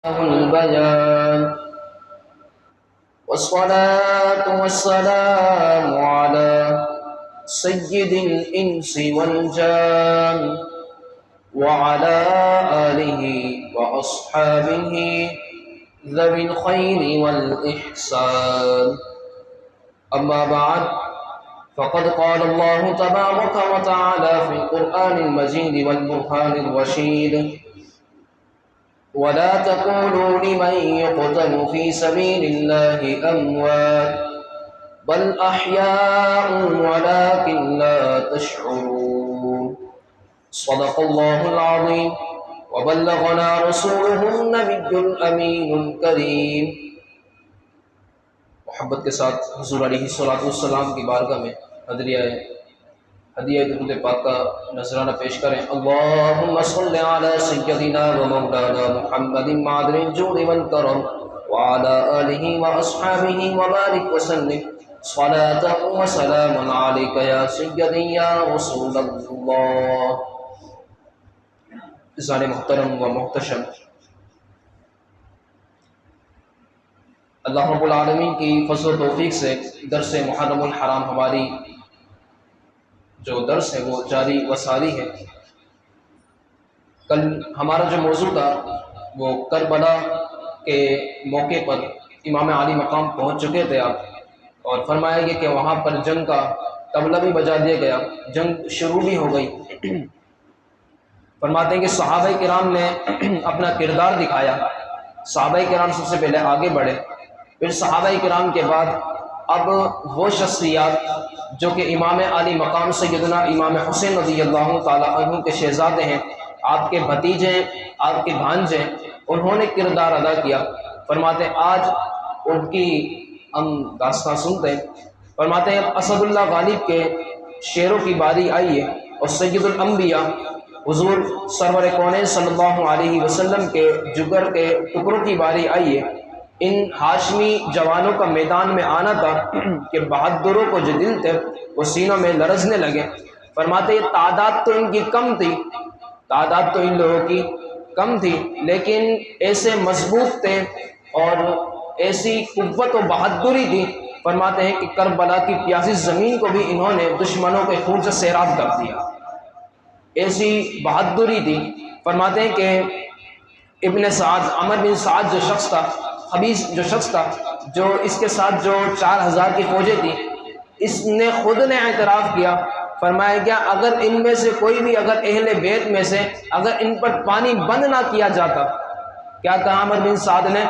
البيان والصلاة والسلام على سيد الإنس والجان وعلى آله وأصحابه ذوي الخير والإحسان. أما بعد، فقد قال الله تبارك وتعالى في القرآن المجيد والبرهان الرشيد: ولا تقولوا لمن يقتل في سبيل الله أموات بل أحياء ولكن لا تشعرون. صدق الله العظيم وبلغنا رسوله النبي الأمين الكريم. محبت کے ساتھ حضور علیہ الصلوۃ والسلام کی بارگاہ میں ہدیہ درود پاک کا نذرانہ پیش کریں. اللہم صل علی سیدنا و مولانا محمد معدن الجود والکرم وعلی آلہ واصحابہ وبارک وسلم صلاۃ و سلام علیک یا سیدی یا رسول اللہ. عزیزان محترم و محتشم، اللہ رب العالمین کی فضل و توفیق سے درس محرم الحرام ہماری جو درس ہے وہ جاری و ساری ہے. کل ہمارا جو موضوع تھا وہ کربلا کے موقع پر امام عالی مقام پہنچ چکے تھے آپ، اور فرمایا گیا کہ وہاں پر جنگ کا طبلہ بھی بجا دیا گیا، جنگ شروع بھی ہو گئی. فرماتے ہیں کہ صحابہ کرام نے اپنا کردار دکھایا. صحابہ کرام سب سے پہلے آگے بڑھے، پھر صحابہ کرام کے بعد اب وہ شخصیات جو کہ امام عالی مقام سیدنا امام حسین رضی اللہ تعالیٰ عنہ کے شہزادے ہیں، آپ کے بھتیجے ہیں، آپ کے بھانجے ہیں، انہوں نے کردار ادا کیا. فرماتے ہیں آج ان کی ہم داستان سنتے ہیں. فرماتے ہیں اسد اللہ غالب کے شعروں کی باری آئی ہے، اور سید الانبیاء حضور سرور کونین صلی اللہ علیہ وسلم کے جگر کے ٹکڑوں کی باری آئی ہے. ان ہاشمی جوانوں کا میدان میں آنا تھا کہ بہادروں کو جو دل تھے وہ سینوں میں لرزنے لگے. فرماتے ہیں تعداد تو ان کی کم تھی، تعداد تو ان لوگوں کی کم تھی، لیکن ایسے مضبوط تھے اور ایسی قوت و بہادری تھی. فرماتے ہیں کہ کربلا کی پیاسی زمین کو بھی انہوں نے دشمنوں کے خون سے سیراب کر دیا، ایسی بہادری تھی. فرماتے ہیں کہ ابن سعد، عمر بن سعد جو شخص تھا، خبیث جو شخص تھا، جو اس کے ساتھ جو 4000 کی فوجیں تھی، اس نے خود نے اعتراف کیا. فرمایا گیا اگر ان میں سے کوئی بھی، اگر اہل بیت میں سے اگر ان پر پانی بند نہ کیا جاتا، کیا کہا عمر بن سعد نے؟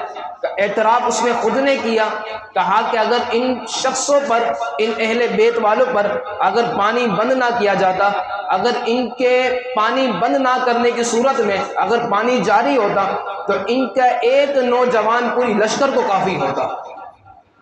اعتراف اس نے خود نے کیا. کہا کہ اگر ان شخصوں پر، ان اہل بیت والوں پر اگر پانی بند نہ کیا جاتا، اگر ان کے پانی بند نہ کرنے کی صورت میں اگر پانی جاری ہوتا تو ان کا ایک نوجوان پوری لشکر کو کافی ہوتا.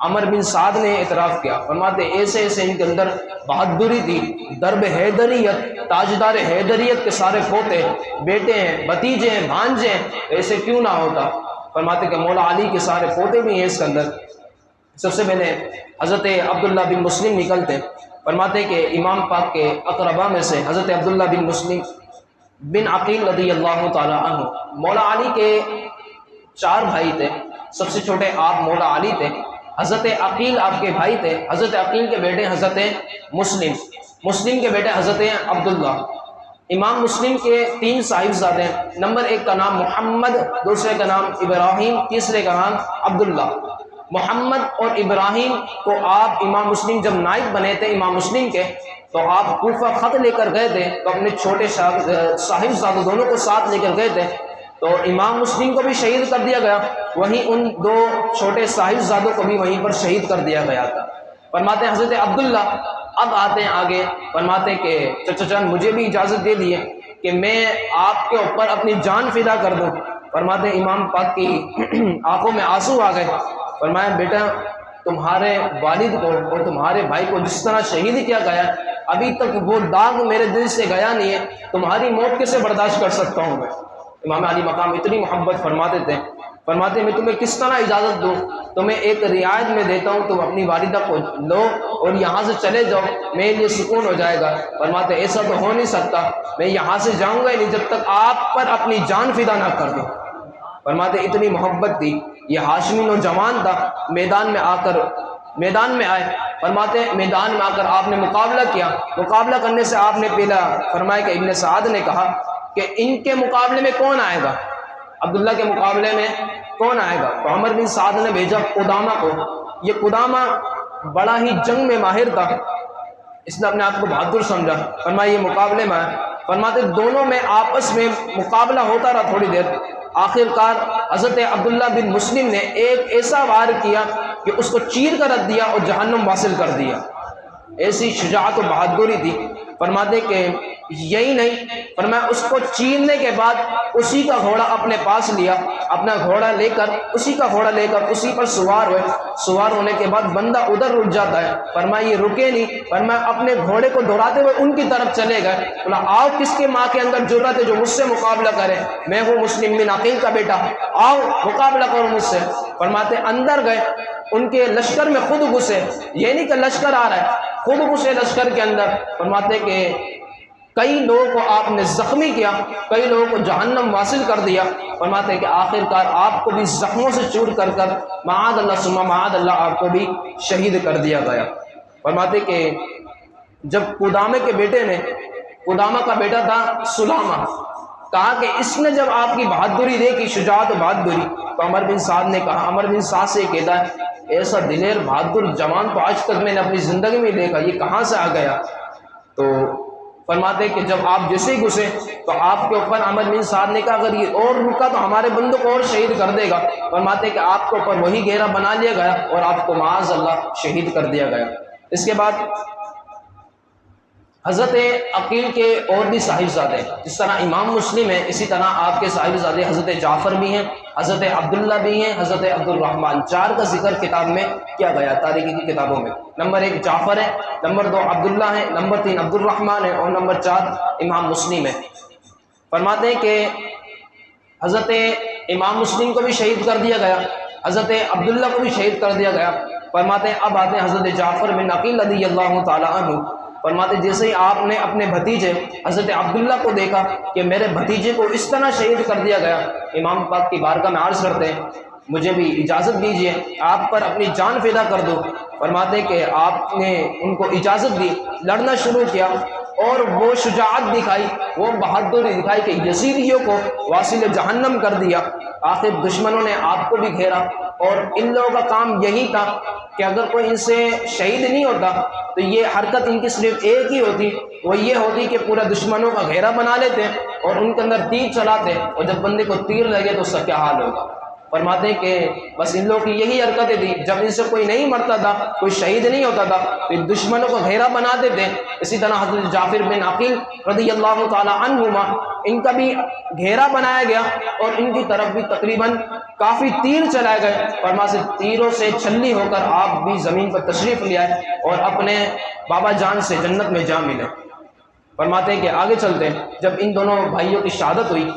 عمر بن سعد نے اعتراف کیا. فرماتے ایسے ایسے ان کے اندر بہادری تھی، درب حیدریت، تاجدار حیدریت کے سارے پوتے، بیٹے ہیں، بھتیجے ہیں، بھانجے ہیں، ایسے کیوں نہ ہوتا. فرماتے کہ مولا علی کے سارے پوتے بھی ہیں اس کے اندر. سب سے پہلے حضرت عبداللہ بن مسلم نکلتے. فرماتے کہ امام پاک کے اقربا میں سے حضرت عبداللہ بن مسلم بن عقیل رضی اللہ تعالیٰ عنہ، مولا علی کے 4 بھائی تھے. سب سے چھوٹے آپ مولا علی تھے. حضرت عقیل آپ کے بھائی تھے. حضرت عقیل کے بیٹے حضرت مسلم، مسلم کے بیٹے حضرت عبداللہ. امام مسلم کے 3 صاحبزادے ہیں. نمبر 1 کا نام محمد، دوسرے کا نام ابراہیم، تیسرے کا نام عبداللہ. محمد اور ابراہیم کو آپ امام مسلم جب نائب بنے تھے امام مسلم کے، تو آپ کوفہ خط لے کر گئے تھے، تو اپنے چھوٹے صاحبزادوں دونوں کو ساتھ لے کر گئے تھے. تو امام مسلم کو بھی شہید کر دیا گیا، وہیں ان 2 چھوٹے صاحبزادوں کو بھی وہیں پر شہید کر دیا گیا تھا. فرماتے ہیں حضرت عبداللہ اب آتے ہیں آگے. فرماتے ہیں کہ چچا جان مجھے بھی اجازت دے دیے کہ میں آپ کے اوپر اپنی جان فدا کر دوں. فرماتے ہیں امام پاک کی آنکھوں میں آنسو آ گئے. فرمایا بیٹا تمہارے والد کو اور تمہارے بھائی کو جس طرح شہید کیا گیا، ابھی تک وہ داغ میرے دل سے گیا نہیں ہے. تمہاری موت کیسے برداشت کر سکتا ہوں میں؟ امام علی مقام اتنی محبت فرماتے تھے. فرماتے میں تمہیں کس طرح اجازت دوں؟ تمہیں ایک رعایت میں دیتا ہوں، تم اپنی والدہ کو لو اور یہاں سے چلے جاؤ، میرے لیے سکون ہو جائے گا. فرماتے ایسا تو ہو نہیں سکتا، میں یہاں سے جاؤں گا نہیں جب تک آپ پر اپنی جان فدا نہ کر دوں. فرماتے اتنی محبت تھی، یہ ہاشمی نوجوان تھا، میدان میں آئے، فرماتے میدان میں آ کر آپ نے مقابلہ کیا، مقابلہ کرنے سے آپ نے پہلا فرمایا کہ ابن سعد نے کہا کہ ان کے مقابلے میں کون آئے گا، عبداللہ کے مقابلے میں کون آئے گا؟ تو عمر بن سعد نے بھیجا قدامہ کو۔ یہ قدامہ بڑا ہی جنگ میں ماہر تھا، اس نے اپنے آپ کو بہادر سمجھا، فرمایا یہ مقابلے میں آئے۔ فرماتے دونوں میں آپس میں مقابلہ ہوتا رہا تھوڑی دیر، آخر کار حضرت عبداللہ بن مسلم نے ایک ایسا وار کیا کہ اس کو چیر کر رکھ دیا اور جہنم واصل کر دیا۔ ایسی شجاعت و بہادری تھی۔ فرماتے کہ یہی نہیں، فرمایا اس کو چیرنے کے بعد اسی کا گھوڑا اپنے پاس لیا، اپنا گھوڑا لے کر اسی کا گھوڑا لے کر اسی پر سوار ہوئے، سوار ہونے کے بعد بندہ ادھر رک جاتا ہے، فرمایا یہ رکے نہیں، فرمایا اپنے گھوڑے کو دوڑاتے ہوئے ان کی طرف چلے گئے، بولا آؤ کس کے ماں کے اندر جرأت ہے جو مجھ سے مقابلہ کرے، میں ہوں مسلم بن عقیل کا بیٹا، آؤ مقابلہ کرو مجھ سے۔ فرماتے اندر گئے، ان کے لشکر میں خود گھسے، یہ نہیں کہ لشکر آ رہا ہے، خود گھسے لشکر کے اندر۔ فرماتے کہ کئی لوگوں کو آپ نے زخمی کیا، کئی لوگوں کو جہنم واصل کر دیا۔ فرماتے کہ آخر کار آپ کو بھی زخموں سے چور کر کر معاذ اللہ ثم معاذ اللہ آپ کو بھی شہید کر دیا گیا۔ فرماتے کہ جب قدامہ کے بیٹے نے، قدامہ کا بیٹا تھا سلامہ، کہا کہ اس نے جب آپ کی بہادری دیکھی، شجاعت و بہادری، تو عمر بن سعد نے کہا، عمر بن سعد سے کہتا ہے ایسا دلیر بہادر جوان تو آج تک میں نے اپنی زندگی میں دیکھا، یہ کہاں سے آ گیا؟ تو فرماتے کہ جب آپ جیسے ہی گھسے تو آپ کے اوپر عمر بن سعد نے کہا اگر یہ اور رکا تو ہمارے بندوں کو اور شہید کر دے گا۔ فرماتے کہ آپ کے اوپر وہی گھیرا بنا لیا گیا اور آپ کو معاذ اللہ شہید کر دیا گیا۔ اس کے بعد حضرت عقیل کے اور بھی صاحبزادے، جس طرح امام مسلم ہے اسی طرح آپ کے صاحبزادے حضرت جعفر بھی ہیں، حضرت عبداللہ بھی ہیں، حضرت عبد الرحمن، چار کا ذکر کتاب میں کیا گیا تاریخی کی کتابوں میں۔ نمبر 1 جعفر ہے، نمبر 2 عبداللہ ہے، نمبر 3 عبد الرحمن ہے اور نمبر 4 امام مسلم ہے۔ فرماتے ہیں کہ حضرت امام مسلم کو بھی شہید کر دیا گیا، حضرت عبداللہ کو بھی شہید کر دیا گیا۔ فرماتے ہیں اب آتے ہیں حضرت جعفر بن عقیل رضی اللہ تعالیٰ عنہ۔ فرماتے جیسے ہی آپ نے اپنے بھتیجے حضرت عبداللہ کو دیکھا کہ میرے بھتیجے کو اس طرح شہید کر دیا گیا، امام پاک کی بارگاہ میں عرض کرتے ہیں مجھے بھی اجازت دیجیے آپ پر اپنی جان فدا کر دو۔ فرماتے کہ آپ نے ان کو اجازت دی، لڑنا شروع کیا اور وہ شجاعت دکھائی، وہ بہادری دکھائی کہ یزیدیوں کو واصل جہنم کر دیا۔ آخر دشمنوں نے آپ کو بھی گھیرا اور ان لوگوں کا کام یہی تھا کہ اگر کوئی ان سے شہید نہیں ہوتا تو یہ حرکت ان کی صرف ایک ہی ہوتی، وہ یہ ہوتی کہ پورا دشمنوں کا گھیرا بنا لیتے اور ان کے اندر تیر چلاتے اور جب بندے کو تیر لگے تو اس کا کیا حال ہوگا۔ فرماتے ہیں کہ بس ان لوگوں کی یہی حرکتیں تھی، جب ان سے کوئی نہیں مرتا تھا، کوئی شہید نہیں ہوتا تھا تو ان دشمنوں کو گھیرا بناتے تھے۔ اسی طرح حضرت جعفر بن عقیل رضی اللہ تعالی عنہما، ان کا بھی گھیرا بنایا گیا اور ان کی طرف بھی تقریباً کافی تیر چلائے گئے۔ فرماتے تیروں سے چھلی ہو کر آپ بھی زمین پر تشریف لے آئے اور اپنے بابا جان سے جنت میں جا ملے۔ فرماتے ہیں کہ آگے چلتے ہیں، جب ان دونوں بھائیوں کی شہادت ہوئی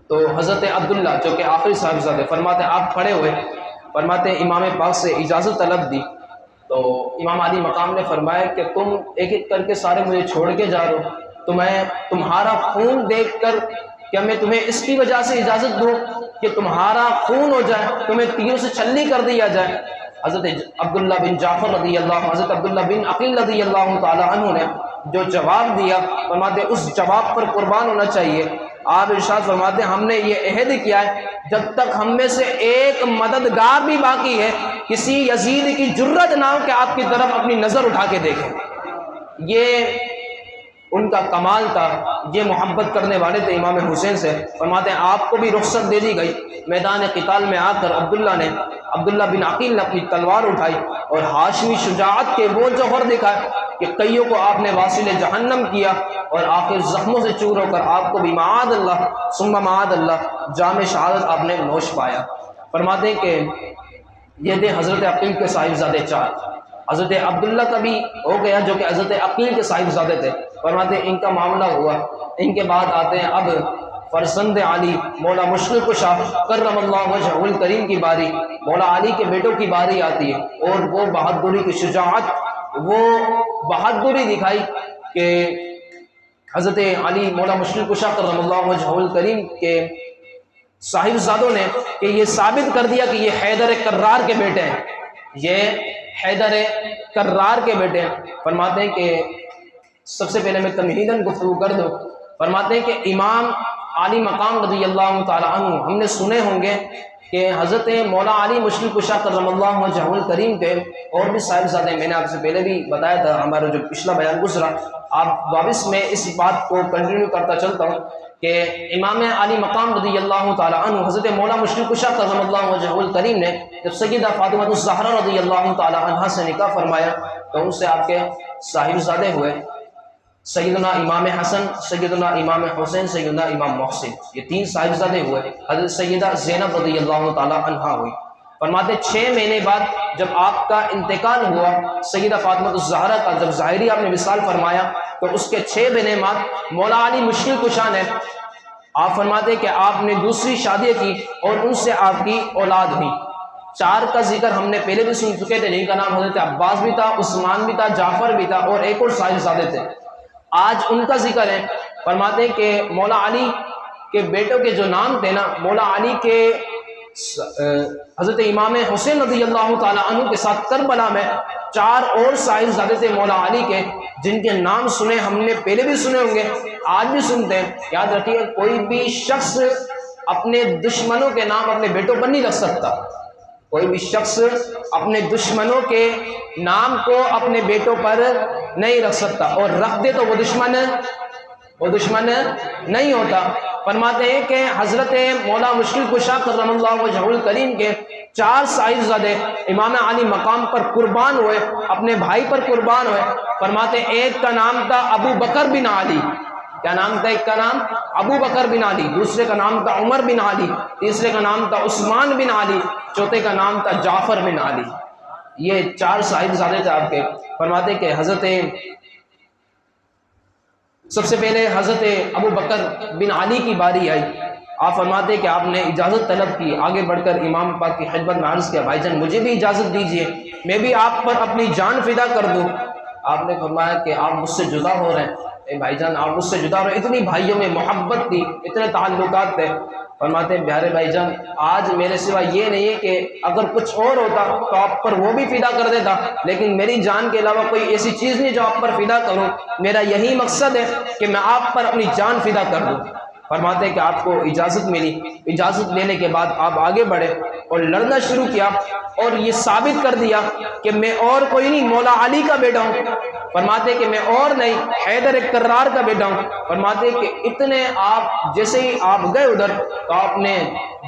تو حضرت عبداللہ جو کہ آخری صاحبزادے، فرماتے آپ کھڑے ہوئے، فرماتے امام پاک سے اجازت طلب دی تو امام علی مقام نے فرمایا کہ تم ایک ایک کر کے سارے مجھے چھوڑ کے جا رہے ہو، تو میں تمہارا خون دیکھ کر کیا میں تمہیں اس کی وجہ سے اجازت دوں کہ تمہارا خون ہو جائے، تمہیں تیروں سے چھلی کر دیا جائے؟ حضرت عبداللہ بن جعفر رضی اللہ، حضرت عبداللہ بن عقیل رضی اللہ تعالی عنہ نے جو جواب دیا، فرماتے اس جواب پر قربان ہونا چاہیے۔ آپ ارشاد فرماتے ہم نے یہ عہد کیا ہے جب تک ہم میں سے ایک مددگار بھی باقی ہے کسی یزید کی جرت نہ ہو کہ آپ کی طرف اپنی نظر اٹھا کے دیکھیں۔ یہ ان کا کمال تھا، یہ محبت کرنے والے تھے امام حسین سے۔ فرماتے ہیں آپ کو بھی رخصت دے دی گئی، میدان قتال میں آ کر عبداللہ بن عقیل نے اپنی تلوار اٹھائی اور ہاشمی شجاعت کے وہ جوہر دکھائے کہ کئیوں کو آپ نے واصل جہنم کیا اور آخر زخموں سے چور ہو کر آپ کو بھی معاذ اللہ ثم معاذ اللہ جام شہادت آپ نے نوش پایا۔ فرماتے ہیں کہ یہ تھے حضرت عقیل کے صاحبزادے 4۔ حضرت عبداللہ کا بھی ہو گیا جو کہ حضرت عقیل کے صاحبزادے تھے۔ فرماتے ہیں ان کا معاملہ ہوا، ان کے بعد آتے ہیں اب فرزند علی مولا مشکل کشا کرم اللہ وجہہ الکریم کی باری، مولا علی کے بیٹوں کی باری آتی ہے اور وہ بہادری کی شجاعت، وہ بہادری دکھائی کہ حضرت علی مولا مشکل کشا کرم اللہ وجہہ الکریم کے صاحبزادوں نے کہ یہ ثابت کر دیا کہ یہ حیدر کرار کے بیٹے ہیں، یہ حیدر کرار کے بیٹے ہیں۔ فرماتے ہیں کہ سب سے پہلے میں تمہیداً گفتگو کر دوں، فرماتے ہیں کہ امام علی مقام رضی اللہ تعالیٰ عنہ ہم نے سنے ہوں گے کہ حضرت مولا علی مشکل کشا کرم اللہ وجہہ الکریم کے اور بھی صاحبزادے، میں نے آپ سے پہلے بھی بتایا تھا، ہمارا جو پچھلا بیان گزرا، آپ واپس میں اس بات کو کنٹینیو کرتا چلتا ہوں کہ امام علی مقام رضی اللہ تعالیٰ عنہ حضرت مولا مشکل کشا کرم اللہ وجہہ الکریم نے جب سیدہ فاطمہ الزہرا رضی اللہ تعالیٰ عنہا سے نکاح فرمایا تو ان سے آپ کے صاحبزادے ہوئے سیدنا امام حسن، سیدنا امام حسین، سیدنا امام محسن، یہ تین صاحبزادے ہوئے۔ حضرت سیدہ زینب رضی اللہ تعالی عنہا ہوئی۔ فرماتے 6 مہینے بعد جب آپ کا انتقال ہوا سیدہ فاطمہ الزہرا کا، جب ظاہری آپ نے وصال فرمایا تو اس کے 6 مہینے بعد مولا علی مشکل کشا نے، آپ فرماتے کہ آپ نے دوسری شادی کی اور ان سے آپ کی اولاد ہوئی۔ 4 کا ذکر ہم نے پہلے بھی سن چکے تھے، جن کا نام حضرت عباس بھی تھا، عثمان بھی تھا، جعفر بھی تھا اور ایک اور صاحبزادے تھے۔ آج ان کا ذکر ہے۔ فرماتے ہیں کہ مولا علی کے بیٹوں کے جو نام تھے نا، مولا علی کے حضرت امام حسین رضی اللہ تعالیٰ عنہ کے ساتھ کربلا میں 4 اور صاحبزادے تھے مولا علی کے، جن کے نام سنے ہم نے پہلے بھی سنے ہوں گے، آج بھی سنتے ہیں۔ یاد رکھیے کوئی بھی شخص اپنے دشمنوں کے نام اپنے بیٹوں پر نہیں رکھ سکتا، کوئی بھی شخص اپنے دشمنوں کے نام کو اپنے بیٹوں پر نہیں رکھ سکتا، اور رکھ دے تو وہ دشمن نہیں ہوتا۔ فرماتے ہیں کہ حضرت مولا مشکل کشا کرم اللہ وجہہ الکریم کے 4 صاحبزادے امام علی مقام پر قربان ہوئے، اپنے بھائی پر قربان ہوئے۔ فرماتے ہیں ایک کا نام تھا ابو بکر بن علی، کیا نام تھا؟ ایک کا نام ابو بکر بن علی، دوسرے کا نام تھا عمر بن علی، تیسرے کا نام تھا عثمان بن علی، چوتھے کا نام تھا جعفر بن علی۔ یہ 4 صاحبزادے تھے آپ کے۔ فرماتے کہ حضرت سب سے پہلے حضرت ابو بکر بن علی کی باری آئی۔ آپ فرماتے کہ آپ نے اجازت طلب کی، آگے بڑھ کر امام پاک کی خدمت میں عرض کیا، بھائی جان مجھے بھی اجازت دیجئے، میں بھی آپ پر اپنی جان فدا کر دوں۔ آپ نے فرمایا کہ آپ مجھ سے جدا ہو رہے ہیں، اے بھائی جان آپ مجھ سے جدا ہو رہے ہیں، اتنی بھائیوں میں محبت تھی، اتنے تعلقات تھے۔ فرماتے ہیں پیارے بھائی جان آج میرے سوا یہ نہیں ہے کہ اگر کچھ اور ہوتا تو آپ پر وہ بھی فدا کر دیتا، لیکن میری جان کے علاوہ کوئی ایسی چیز نہیں جو آپ پر فدا کروں، میرا یہی مقصد ہے کہ میں آپ پر اپنی جان فدا کر دوں۔ فرماتے ہیں کہ آپ کو اجازت ملی، اجازت لینے کے بعد آپ آگے بڑھے اور لڑنا شروع کیا اور یہ ثابت کر دیا کہ میں اور کوئی نہیں، مولا علی کا بیٹا ہوں۔ فرماتے کہ میں اور نہیں، حیدر کرار کا بیٹا ہوں۔ فرماتے کہ اتنے آپ جیسے ہی آپ گئے ادھر تو آپ نے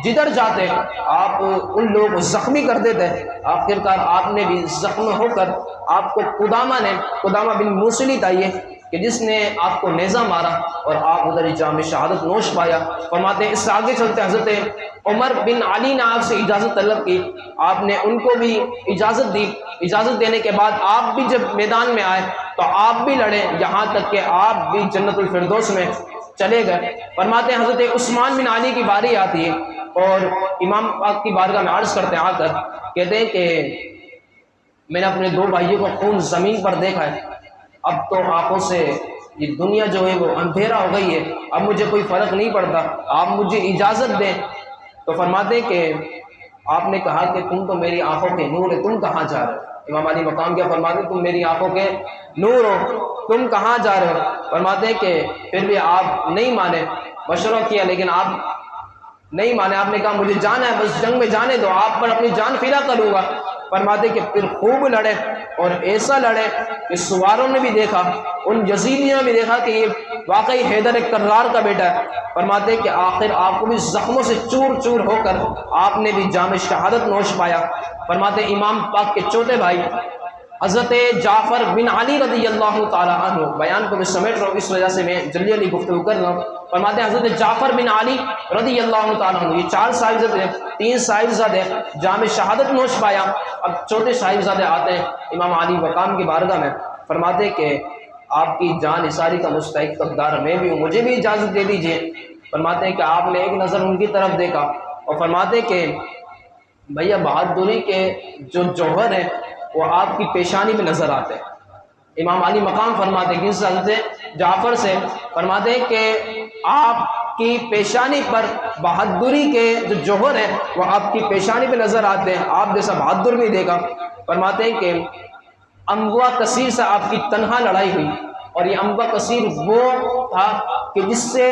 جدھر جاتے آپ ان لوگوں کو زخمی کر دیتے، آخرکار آپ نے بھی زخم ہو کر آپ کو قدامہ بن موصلی تھا یہ کہ جس نے آپ کو نیزہ مارا اور آپ ادھر جام شہادت نوش پایا۔ فرماتے ہیں اس سے آگے چلتے حضرت عمر بن علی نے آپ سے اجازت طلب کی، آپ نے ان کو بھی اجازت دی۔ اجازت دینے کے بعد آپ بھی جب میدان میں آئے تو آپ بھی لڑے، یہاں تک کہ آپ بھی جنت الفردوس میں چلے گئے۔ فرماتے ہیں حضرت عثمان بن علی کی باری آتی ہے اور امام پاک کی بارگاہ میں عرض کرتے ہیں، آ کر کہتے ہیں کہ میں نے اپنے 2 بھائیوں کو خون زمین پر دیکھا ہے، اب تو آنکھوں سے یہ دنیا جو ہے وہ اندھیرا ہو گئی ہے، اب مجھے کوئی فرق نہیں پڑتا، آپ مجھے اجازت دیں۔ تو فرماتے ہیں کہ آپ نے کہا کہ تم تو میری آنکھوں کے نور ہے، تم کہاں جا رہے ہو؟ امام علی مقام کیا فرماتے ہیں تم میری آنکھوں کے نور ہو، تم کہاں جا رہے ہو؟ فرماتے ہیں کہ پھر بھی آپ نہیں مانے، مشورہ کیا لیکن آپ نہیں مانے، آپ نے کہا مجھے جانا ہے، بس جنگ میں جانے دو، آپ پر اپنی جان فدا کروں گا۔ فرماتے کہ پھر خوب لڑے اور ایسا لڑے کہ سواروں نے بھی دیکھا، ان یزیدیوں نے بھی دیکھا کہ یہ واقعی حیدر کرار کا بیٹا ہے۔ فرماتے کہ آخر آپ کو بھی زخموں سے چور چور ہو کر آپ نے بھی جام شہادت نوش پایا۔ فرماتے امام پاک کے چوتھے بھائی حضرت جعفر بن علی رضی اللہ تعالیٰ عنہ، بیان کو میں سمیٹ رہا ہوں اس وجہ سے میں جلدی گفتگو کر رہا ہوں۔ فرماتے ہیں حضرت جعفر بن علی رضی اللہ تعالیٰ عنہ، یہ 4 صاحبزادے، 3 صاحبزادے جام شہادت نوش پایا، اب چوتھے صاحبزادے آتے ہیں امام علی مقام کی بارگاہ میں۔ فرماتے کہ آپ کی جان نثاری کا مستحق حقدار میں بھی ہوں، مجھے بھی اجازت دے دیجیے۔ فرماتے ہیں کہ آپ نے ایک نظر ان کی طرف دیکھا اور فرماتے کہ بھیا بہادری کے جو جوہر ہیں وہ آپ کی پیشانی میں نظر آتے ہیں۔ امام علی مقام فرماتے ہیں کہ حضرت جعفر سے فرماتے ہیں کہ آپ کی پیشانی پر بہادری کے جو جوہر ہیں وہ آپ کی پیشانی پہ نظر آتے ہیں، آپ جیسا بہادر نہیں دیکھا۔ فرماتے ہیں کہ انبوا کثیر سے آپ کی تنہا لڑائی ہوئی، اور یہ انبوا کثیر وہ تھا کہ جس سے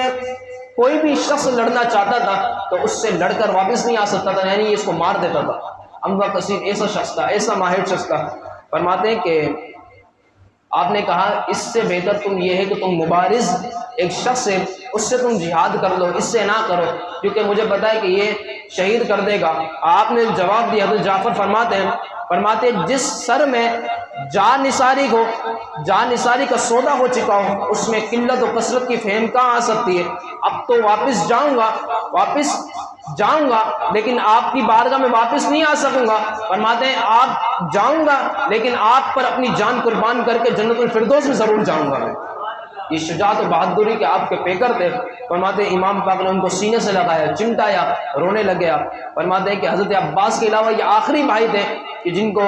کوئی بھی شخص لڑنا چاہتا تھا تو اس سے لڑ کر واپس نہیں آ سکتا تھا، یعنی اس کو مار دیتا تھا۔ انبوا کثیر ایسا شخص تھا، ایسا ماہر شخص تھا۔ فرماتے ہیں کہ آپ نے کہا اس سے بہتر تم یہ ہے کہ تم مبارز ایک شخص ہے، اس سے تم جہاد کر لو، اس سے نہ کرو، کیونکہ مجھے پتا ہے کہ یہ شہید کر دے گا۔ آپ نے جواب دیا۔ حضرت جعفر فرماتے جس سر میں جان نثاری کا سودا ہو چکا ہو، اس میں قلت و کثرت کی فہم کہاں آ سکتی ہے؟ اب تو واپس جاؤں گا لیکن آپ کی بارگاہ میں واپس نہیں آ سکوں گا۔ فرماتے ہیں آپ جاؤں گا لیکن آپ پر اپنی جان قربان کر کے جنت الفردوس میں ضرور جاؤں گا میں۔ یہ شجاعت و بہادری کے آپ کے پیکر تھے۔ فرماتے ہیں امام پاک نے ان کو سینے سے لگایا، چمٹایا، رونے لگ گیا۔ فرماتے ہیں کہ حضرت عباس کے علاوہ یہ آخری بھائی تھے کہ جن کو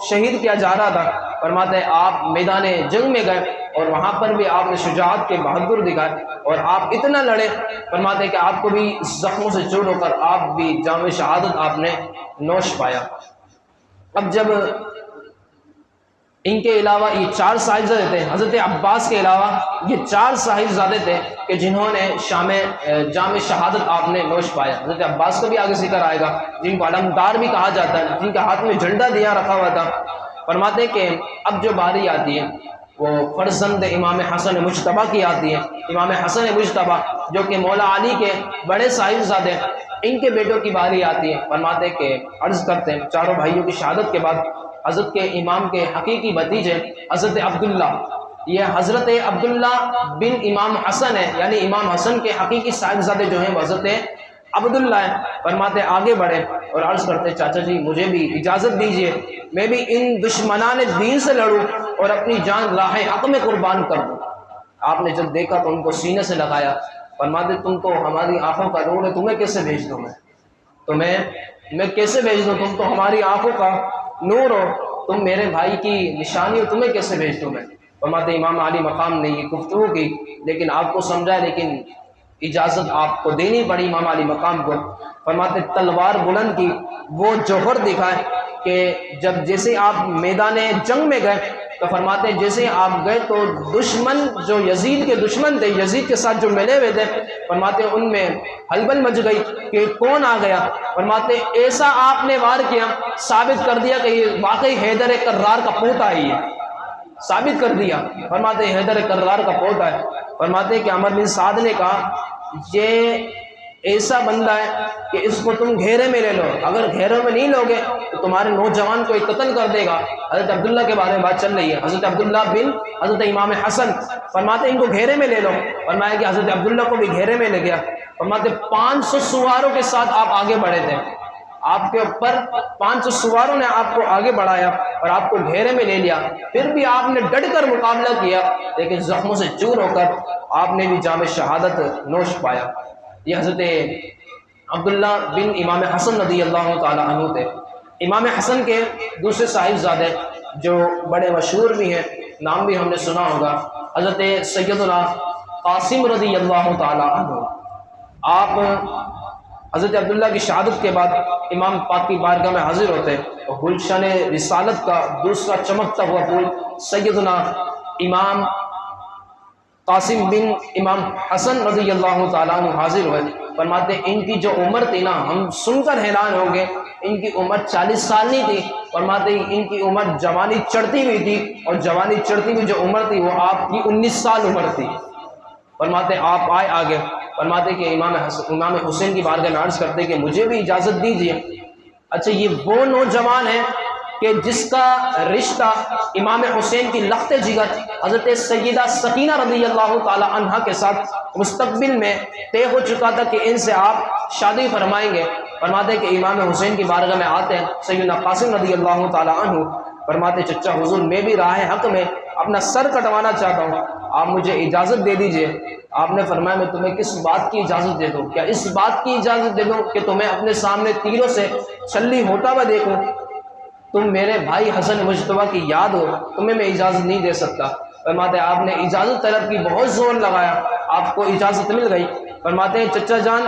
شہید کیا جا رہا تھا۔ فرماتے ہیں آپ میدان جنگ میں گئے اور وہاں پر بھی آپ نے شجاعت کے بہادر دکھائے اور آپ اتنا لڑے۔ فرماتے ہیں کہ آپ کو بھی زخموں سے چور ہو کر آپ بھی جام شہادت آپ نے نوش پایا۔ اب جب ان کے علاوہ یہ 4 صاحبزادے تھے، حضرت عباس کے علاوہ یہ 4 صاحبزادے تھے کہ جنہوں نے جام شہادت آپ نے نوش پایا۔ حضرت عباس کا بھی آگے ذکر آئے گا، جن کو علمدار بھی کہا جاتا ہے، جن کے ہاتھ میں جھنڈا دیا رکھا ہوا تھا۔ فرماتے کہ اب جو باری آتی ہے وہ فرزند امام حسن مجتبیٰ کی آتی ہے۔ امام حسن مجتبیٰ جو کہ مولا علی کے بڑے صاحبزادے، ان کے بیٹوں کی باری آتی ہے۔ فرماتے کہ عرض کرتے ہیں 4 بھائیوں کی شہادت کے بعد حضرت کے امام کے حقیقی بھتیجے حضرت عبداللہ، یہ حضرت عبداللہ بن امام حسن ہے، یعنی امام حسن کے حقیقی صاحبزادے جو ہیں وہ حضرت عبداللہ ہیں۔ فرماتے آگے بڑھے اور عرض کرتے چاچا جی مجھے بھی اجازت دیجئے، میں بھی ان دشمنان دین سے لڑوں اور اپنی جان راہ حق میں قربان کر دوں۔ آپ نے جب دیکھا تو ان کو سینے سے لگایا۔ فرماتے تم تو ہماری آنکھوں کا نور ہے، تمہیں کیسے بھیج دوں میں کیسے بھیج دوں؟ تم تو ہماری آنکھوں کا نور ہو، تم میرے بھائی کی نشانی ہو، تمہیں کیسے بھیج دوں میں؟ فرماتے امام علی مقام نے یہ گفتگو کی لیکن آپ کو سمجھا، لیکن اجازت آپ کو دینی پڑی امام علی مقام کو۔ فرماتے تلوار بلند کی، وہ جوہر دکھائے کہ جب جیسے آپ میدان جنگ میں گئے تو فرماتے جیسے آپ گئے تو دشمن جو یزید کے دشمن تھے، یزید کے ساتھ جو ملے ہوئے تھے، فرماتے ان میں ہلبل مچ گئی کہ کون آ گیا۔ فرماتے ایسا آپ نے وار کیا، ثابت کر دیا کہ یہ واقعی حیدر کرار کا پوتا ہی ہے، ثابت کر دیا۔ فرماتے حیدر کرار کا پوتا ہے۔ فرماتے کہ عمر بن سعد نے کہا یہ ایسا بندہ ہے کہ اس کو تم گھیرے میں لے لو، اگر گھیرے میں نہیں لوگے تو تمہارے نوجوان کو قتل کر دے گا۔ حضرت عبداللہ کے بارے میں بات چل رہی ہے، حضرت عبداللہ بن حضرت امام حسن۔ فرماتے ان کو گھیرے میں لے لو۔ فرمایا کہ حضرت عبداللہ کو بھی گھیرے میں لے گیا۔ فرماتے 500 سواروں کے ساتھ آپ آگے بڑھے تھے، آپ کے اوپر 500 سواروں نے آپ کو آگے بڑھایا اور آپ کو گھیرے میں لے لیا، پھر بھی آپ نے ڈٹ کر مقابلہ کیا لیکن زخموں سے چور ہو کر آپ نے بھی جام شہادت نوش پایا۔ یہ حضرت عبداللہ بن امام حسن رضی اللہ تعالیٰ عنہ تھے۔ امام حسن کے دوسرے صاحبزادے جو بڑے مشہور بھی ہیں، نام بھی ہم نے سنا ہوگا، حضرت سیدنا قاسم رضی اللہ تعالیٰ عنہ۔ آپ حضرت عبداللہ کی شہادت کے بعد امام پاک کی بارگاہ میں حاضر ہوتے اور گلشن رسالت کا دوسرا چمکتا ہوا پھول سیدنا امام قاسم بن امام حسن رضی اللہ تعالیٰ عنہ حاضر ہوئے۔ فرماتے ان کی جو عمر تھی نا، ہم سن کر حیران ہوں گے، ان کی عمر 40 سال نہیں تھی۔ فرماتے ان کی عمر جوانی چڑھتی ہوئی تھی اور جوانی چڑھتی ہوئی جو عمر تھی وہ آپ کی 19 سال عمر تھی۔ فرماتے آپ آئے آگے۔ فرماتے کہ امام حسین کی بارگاہ میں عرض کرتے کہ مجھے بھی اجازت دیجیے۔ اچھا یہ وہ نوجوان ہے کہ جس کا رشتہ امام حسین کی لخت جگر حضرت سیدہ سکینہ رضی اللہ تعالی عنہا کے ساتھ مستقبل میں طے ہو چکا تھا کہ ان سے آپ شادی فرمائیں گے۔ فرماتے کہ امام حسین کی بارگاہ میں آتے ہیں سیدنا قاسم رضی اللہ تعالی عنہ۔ فرماتے چچا حضور میں بھی راہ حق میں اپنا سر کٹوانا چاہتا ہوں، آپ مجھے اجازت دے دیجئے۔ آپ نے فرمایا میں تمہیں کس بات کی اجازت دے دوں؟ کیا اس بات کی اجازت دے دوں کہ تمہیں اپنے سامنے تیروں سے چھلی ہوتا ہوا دیکھوں؟ تم میرے بھائی حسن مجتبیٰ کی یاد ہو، تمہیں میں اجازت نہیں دے سکتا۔ فرماتے آپ نے اجازت طلب کی، بہت زور لگایا، آپ کو اجازت مل گئی۔ فرماتے ہیں چچا جان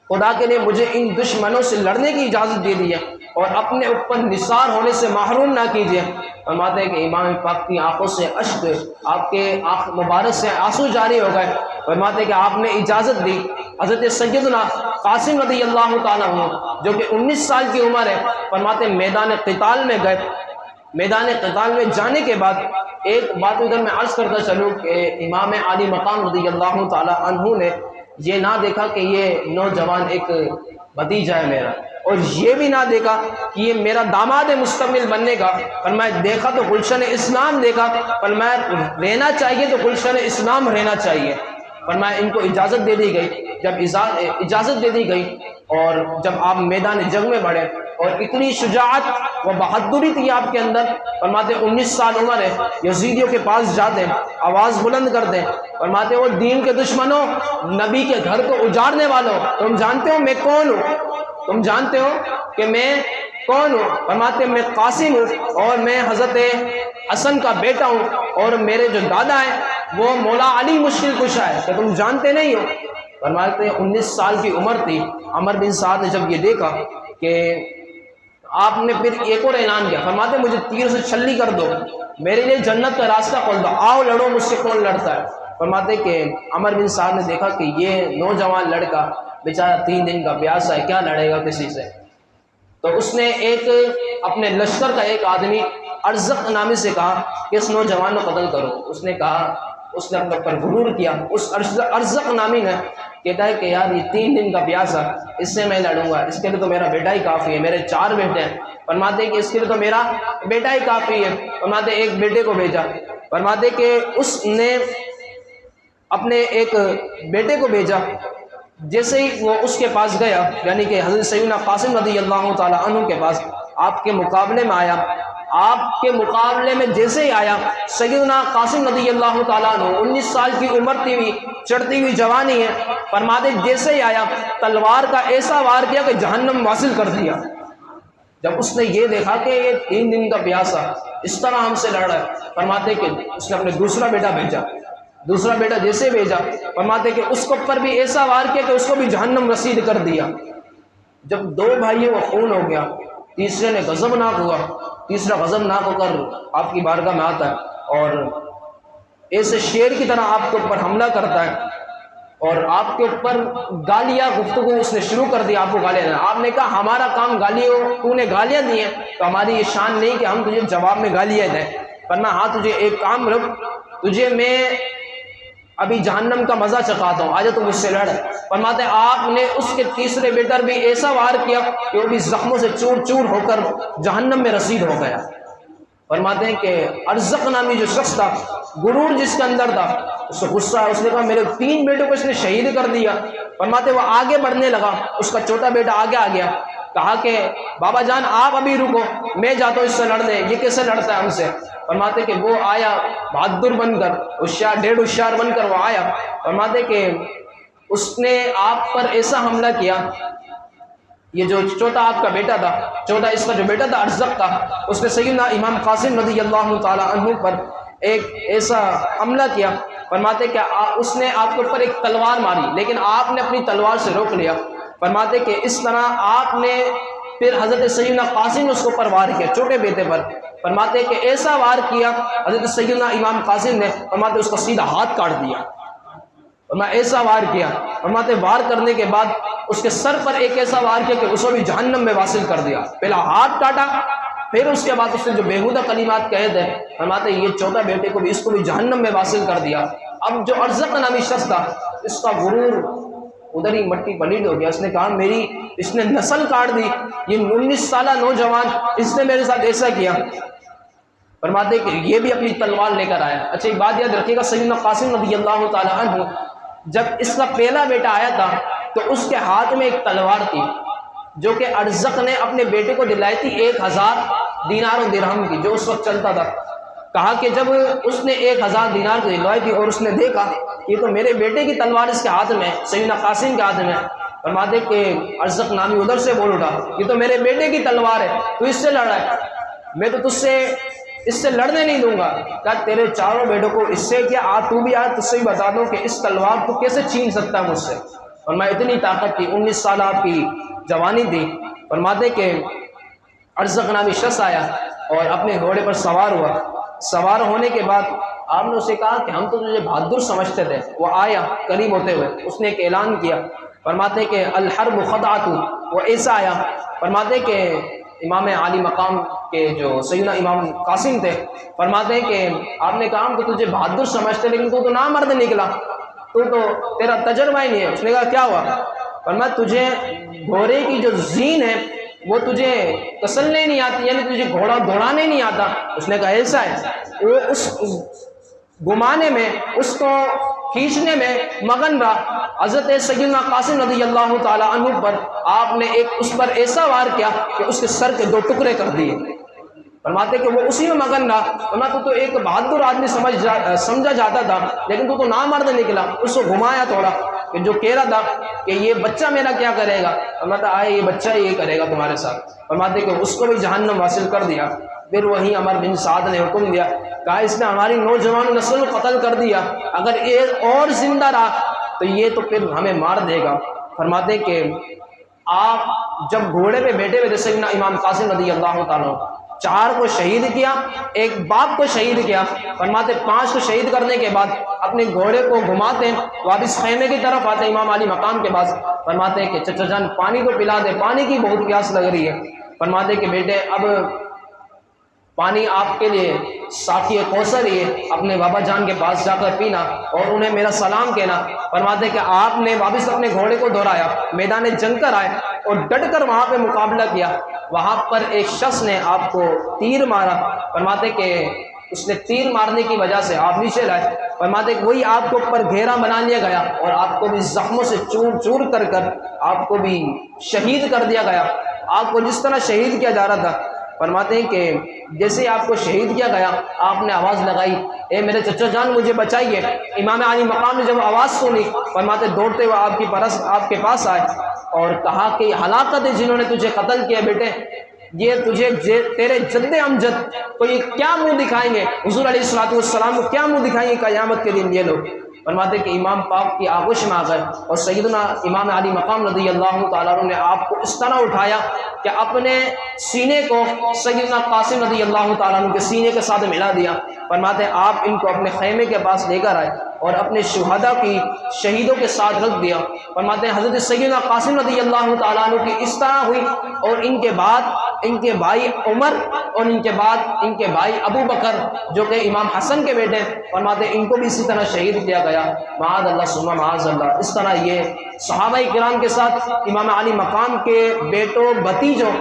خدا کے لیے مجھے ان دشمنوں سے لڑنے کی اجازت دے دی ہے اور اپنے اوپر نثار ہونے سے محروم نہ کیجیے۔ فرماتے ہیں کہ امام پاک کی آنکھوں سے اشک، آپ کے آنکھ مبارک سے آنسو جاری ہو گئے۔ فرماتے ہیں کہ آپ نے اجازت دی۔ حضرت سیدنا قاسم رضی اللہ تعالیٰ عنہ جو کہ 19 سال کی عمر ہے، فرماتے ہیں میدان قتال میں گئے۔ میدان قتال میں جانے کے بعد ایک بات ادھر میں عرض کرتا چلوں کہ امام عالی مقام رضی اللہ تعالیٰ عنہ نے یہ نہ دیکھا کہ یہ نوجوان ایک بھتیجا ہے میرا، اور یہ بھی نہ دیکھا کہ یہ میرا داماد مستقبل بننے کا۔ فرمایا دیکھا تو گلشن اسلام دیکھا، فرمایا رہنا چاہیے تو گلشن اسلام رہنا چاہیے۔ فرمایا ان کو اجازت دے دی گئی۔ جب اجازت دے دی گئی اور جب آپ میدان جنگ میں بڑھے اور اتنی شجاعت و بہادری تھی آپ کے اندر، فرماتے 19 سال عمر ہے، یزیدیوں کے پاس جاتے ہیں، آواز بلند کرتے ہیں، فرماتے وہ دین کے دشمنوں، نبی کے گھر کو اجاڑنے والوں، تم جانتے ہو میں کون ہوں؟ تم جانتے ہو کہ میں کون ہوں؟ فرماتے میں قاسم ہوں اور میں حضرت حسن کا بیٹا ہوں، اور میرے جو دادا ہیں وہ مولا علی مشکل کشا ہے، کہ تم جانتے نہیں ہو؟ فرماتے 19 سال کی عمر تھی۔ عمر بن سعد نے جب یہ دیکھا کہ آپ نے پھر ایک اور اعلان کیا، فرماتے مجھے تیر سے چھلی کر دو، میرے لیے جنت کا راستہ کھول دو، آؤ لڑو مجھ سے کون لڑتا ہے۔ فرماتے کہ عمر بن سعد نے دیکھا کہ یہ نوجوان لڑکا بیچارہ 3 دن کا پیاسا ہے، کیا لڑے گا کسی سے؟ تو اس نے ایک اپنے لشکر کا ایک آدمی ارزق نامی سے کہا کہ اس نوجوان کو قتل کرو۔ اس نے کہا، اس نے اپنے پر غرور کیا، اس ارزق نامی نے کہتا ہے کہ یار یہ 3 دن کا پیاسا، اس سے میں لڑوں گا، اس کے لیے تو میرا بیٹا ہی کافی ہے، میرے 4 بیٹے ہیں۔ فرماتے کہ اس کے لیے تو میرا بیٹا ہی کافی ہے۔ فرماتے ایک بیٹے کو بھیجا۔ فرماتے کہ اس نے اپنے ایک بیٹے کو بھیجا، جیسے ہی وہ اس کے پاس گیا، یعنی کہ حضرت سیدنا قاسم رضی اللہ تعالیٰ عنہ کے پاس آپ کے مقابلے میں آیا، آپ کے مقابلے میں جیسے ہی آیا، سیدنا قاسم رضی اللہ تعالیٰ عنہ 19 سال کی عمر تھی ہوئی، چڑھتی ہوئی جوانی ہے، فرماتے جیسے ہی آیا تلوار کا ایسا وار کیا کہ جہنم واصل کر دیا۔ جب اس نے یہ دیکھا کہ یہ 3 دن کا پیاسا اس طرح ہم سے لڑ رہا ہے، فرماتے کہ اس نے اپنے دوسرا بیٹا بھیجا۔ دوسرا بیٹا جیسے بھیجا، فرماتے کہ اس کو پر بھی ایسا وار کیا کہ اس کو بھی جہنم رسید کر دیا۔ جب 2 بھائیوں کو خون ہو گیا، تیسرے نے غضبناک ہوا، تیسرا غضبناک ہو کر آپ کی بارگاہ میں آتا ہے اور ایسے شیر کی طرح آپ کے اوپر حملہ کرتا ہے اور آپ کے اوپر گالیاں گفتگو اس نے شروع کر دی، آپ کو گالیاں دینا۔ آپ نے کہا ہمارا کام گالیوں، تو نے گالیاں دی ہیں تو ہماری یہ شان نہیں کہ ہم تجھے جواب میں گالیاں دیں، ورنہ ہاں تجھے ایک کام رکھ، تجھے میں ابھی جہنم کا مزہ چکھاتا ہوں، آجا تو مجھ سے لڑ۔ فرماتے آپ نے اس کے تیسرے بیٹر بھی ایسا وار کیا کہ وہ بھی زخموں سے چور چور ہو کر جہنم میں رسید ہو گیا۔ فرماتے ہیں کہ ارزق نامی جو شخص تھا، غرور جس کے اندر تھا، اس کو غصہ، اس نے کہا میرے 3 بیٹوں کو اس نے شہید کر دیا۔ فرماتے وہ آگے بڑھنے لگا، اس کا چھوٹا بیٹا آگے آ گیا، کہا کہ بابا جان آپ ابھی رکو، میں جاتا ہوں اس سے لڑنے، یہ کیسے لڑتا ہے ہم سے؟ فرماتے کہ وہ آیا بہادر بن کر، ہوشیار 1.5 ہوشیار بن کر وہ آیا۔ فرماتے کہ اس نے آپ پر ایسا حملہ کیا، یہ جو چھوٹا آپ کا بیٹا تھا، چھوٹا اس کا جو بیٹا تھا ارزق کا، اس نے سیدنا امام قاسم رضی اللہ تعالی عنہ پر ایک ایسا حملہ کیا۔ فرماتے کہ اس نے آپ کے اوپر ایک تلوار ماری، لیکن آپ نے اپنی تلوار سے روک لیا۔ فرماتے کہ اس طرح آپ نے پھر حضرت سیدنا قاسم نے اس کو پر وار کیا، چھوٹے بیٹے پر۔ فرماتے کہ ایسا وار کیا حضرت سیدنا امام قاسم نے، فرماتے اس کا سیدھا ہاتھ کاٹ دیا، فرماتے ایسا وار کیا۔ فرماتے وار کرنے کے بعد اس کے سر پر ایک ایسا وار کیا کہ اس کو بھی جہنم میں واصل کر دیا۔ پہلا ہاتھ کاٹا، پھر اس کے بعد اس نے جو بیہودہ کلمات کہے تھے، فرماتے یہ چھوٹا بیٹے کو بھی، اس کو بھی جہنم میں واصل کر دیا۔ اب جو ارزق نامی شخص تھا، اس کا غرور ادھر ہی مٹی پلیٹ ہو گیا۔ اس نے کہا میری اس نے نسل کاٹ دی، یہ 19 سالہ نوجوان اس نے میرے ساتھ ایسا کیا۔ فرماتے کہ یہ بھی اپنی تلوار لے کر آیا۔ اچھا ایک بات یاد رکھیے گا، سیدنا قاسم رضی اللہ تعالی عنہ جب اس کا پہلا بیٹا آیا تھا تو اس کے ہاتھ میں ایک تلوار تھی جو کہ ارزق نے اپنے بیٹے کو دلائی تھی 1000 دینار و درہم کی، جو اس وقت چلتا تھا۔ کہا کہ جب اس نے 1000 دینار کی دلوائی تھی اور اس نے دیکھا یہ تو میرے بیٹے کی تلوار اس کے ہاتھ میں، سیدنا قاسم کے ہاتھ میں، فرماتے کہ ارزق نامی ادھر سے بول اٹھا یہ تو میرے بیٹے کی تلوار ہے، تو اس سے لڑا ہے، میں تو تجھ سے اس سے لڑنے نہیں دوں گا۔ کہا تیرے چاروں بیٹوں کو اس سے کیا، تو بھی تجھ سے بھی بتا دوں کہ اس تلوار کو کیسے چھین سکتا ہے مجھ سے۔ اور میں اتنی طاقت تھی، 19 سال آپ کی جوانی تھی۔ فرماتے کہ ارزق نامی شخص آیا اور اپنے گھوڑے پر سوار ہوا۔ سوار ہونے کے بعد آپ نے اسے کہا کہ ہم تو تجھے بہادر سمجھتے تھے۔ وہ آیا قریب ہوتے ہوئے، اس نے ایک اعلان کیا، فرماتے کہ الحرب خدعۃ۔ وہ ایسا آیا، فرماتے کہ امام عالی مقام کے جو سیدنا امام قاسم تھے، فرماتے ہیں کہ آپ نے کہا ہم تو تجھے بہادر سمجھتے لیکن تو نامرد نکلا، تو تیرا تجربہ ہی نہیں ہے۔ اس نے کہا کیا ہوا؟ فرمایا تجھے گھوڑے کی جو زین ہے وہ تجھے کسلنے نہیں آتی، یعنی تجھے گھوڑا دوڑانے نہیں آتا۔ اس نے کہا ایسا ہے۔ وہ اس گھمانے میں، اس کو کھینچنے میں مگن رہا۔ حضرت سیدنا قاسم رضی اللہ تعالی عنہ پر آپ نے اس پر ایسا وار کیا کہ اس کے سر کے 2 ٹکڑے کر دیے۔ فرماتے کہ وہ اسی میں مگن رہا۔ فرمایا تو ایک بہادر آدمی سمجھا جاتا تھا لیکن تو نامرد نکلا۔ اس کو گھمایا تھوڑا کہ جو کہہ رہا تھا کہ یہ بچہ میرا کیا کرے گا، فرماتا آئے یہ بچہ یہ کرے گا تمہارے ساتھ۔ فرماتے کہ اس کو بھی جہنم حاصل کر دیا۔ پھر وہیں عمر بن سعد نے حکم دیا، کہا اس نے ہماری نوجوان نسل کو قتل کر دیا، اگر ایک اور زندہ رہا تو یہ تو پھر ہمیں مار دے گا۔ فرماتے کہ آپ جب گھوڑے پہ بیٹھے ہوئے تھے سیدنا امام قاسم رضی اللہ تعالیٰ، 4 کو شہید کیا، ایک باپ کو شہید کیا۔ فرماتے 5 کو شہید کرنے کے بعد اپنے گھوڑے کو گھماتے واپس خیمے کی طرف آتے امام علی مقام کے پاس۔ فرماتے کہ چچا جان پانی تو پلا دے، پانی کی بہت پیاس لگ رہی ہے۔ فرماتے کہ بیٹے اب پانی آپ کے لیے ساقی کوثر ہی ہے، اپنے بابا جان کے پاس جا کر پینا اور انہیں میرا سلام کہنا۔ فرماتے کہ آپ نے واپس اپنے گھوڑے کو دوڑایا، میدان جنگ کر آئے اور ڈٹ کر وہاں پہ مقابلہ کیا۔ وہاں پر ایک شخص نے آپ کو تیر مارا۔ فرماتے کہ اس نے تیر مارنے کی وجہ سے آپ نیچے لائے۔ فرماتے کہ وہی آپ کو اوپر گھیرا بنا لیا گیا اور آپ کو بھی زخموں سے چور چور کر آپ کو بھی شہید کر دیا گیا۔ آپ کو جس طرح شہید کیا جا رہا تھا، فرماتے ہیں کہ جیسے آپ کو شہید کیا گیا آپ نے آواز لگائی، اے میرے چچا جان مجھے بچائیے۔ امام علی مقام نے جب آواز سنی، فرماتے دوڑتے ہوئے آپ کے پاس آئے اور کہا کہ ہلاکت ہے جنہوں نے تجھے قتل کیا بیٹے، یہ تجھے تیرے جد امجد کو یہ کیا منہ دکھائیں گے، حضور علیہ الصلوۃ والسلام کو کیا منہ دکھائیں گے قیامت کے دن یہ لوگ۔ فرماتے کہ امام پاک کی آغوش میں آ گئے اور سیدنا امام علی مقام رضی اللہ تعالیٰ عنہ نے آپ کو اس طرح اٹھایا کہ اپنے سینے کو سیدنا قاسم رضی اللہ تعالیٰ عنہ کے سینے کے ساتھ ملا دیا۔ فرماتے آپ ان کو اپنے خیمے کے پاس لے کر آئے اور اپنے شہداء کی شہیدوں کے ساتھ رکھ دیا۔ فرماتے ہیں حضرت سیدنا قاسم رضی اللہ تعالیٰ عنہ کی اس طرح ہوئی اور ان کے بعد ان کے بھائی عمر اور ان کے بعد ان کے بھائی ابو بکر جو کہ امام حسن کے بیٹے، فرماتے ان کو بھی اسی طرح شہید کیا گیا۔ معاذ اللہ ثم معاذ اللہ۔ اس طرح یہ صحابہ کرام کے ساتھ امام علی مقام کے بیٹوں بھتیجوں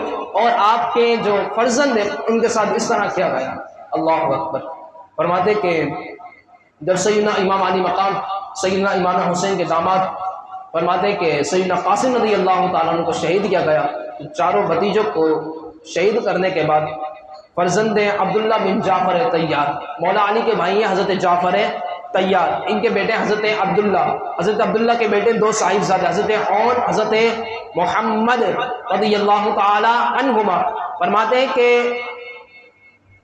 اور آپ کے جو فرزند ہیں ان کے ساتھ اس طرح کیا گیا۔ اللہ اکبر۔ فرماتے کہ جب سیدنا امام علی مقام سیدنا امام حسین کے داماد، فرماتے کہ سیدنا قاسم رضی اللہ تعالیٰ عنہ کو شہید کیا گیا، تو چاروں بھتیجوں کو شہید کرنے کے بعد فرزند عبداللہ بن جعفر طیار، مولا علی کے بھائی ہیں حضرت جعفر طیار، ان کے بیٹے حضرت عبداللہ، حضرت عبداللہ کے بیٹے 2 صاحبزادے حضرت عون حضرت محمد رضی اللہ تعالی عنہما۔ فرماتے ہیں کہ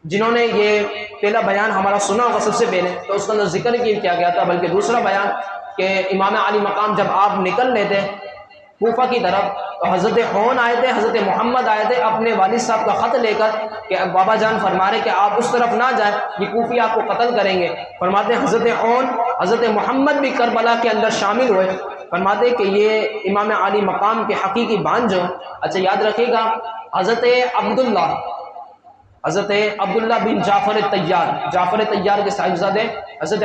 جنہوں نے یہ پہلا بیان ہمارا سنا ہوگا سب سے پہلے، تو اس کا اندر ذکر کیا گیا تھا، بلکہ دوسرا بیان کہ امام علی مقام جب آپ نکل رہے تھے کوفہ کی طرف تو حضرت عون آئے تھے، حضرت محمد آئے تھے اپنے والد صاحب کا خط لے کر کہ بابا جان فرما رہے کہ آپ اس طرف نہ جائیں، یہ کوفی آپ کو قتل کریں گے۔ فرماتے ہیں حضرت عون حضرت محمد بھی کربلا کے اندر شامل ہوئے۔ فرماتے کہ یہ امام علی مقام کے حقیقی بانجو، اچھا یاد رکھیے گا، حضرت عبداللہ بن جعفر طیار، جعفر طیار کے صاحبزادے حضرت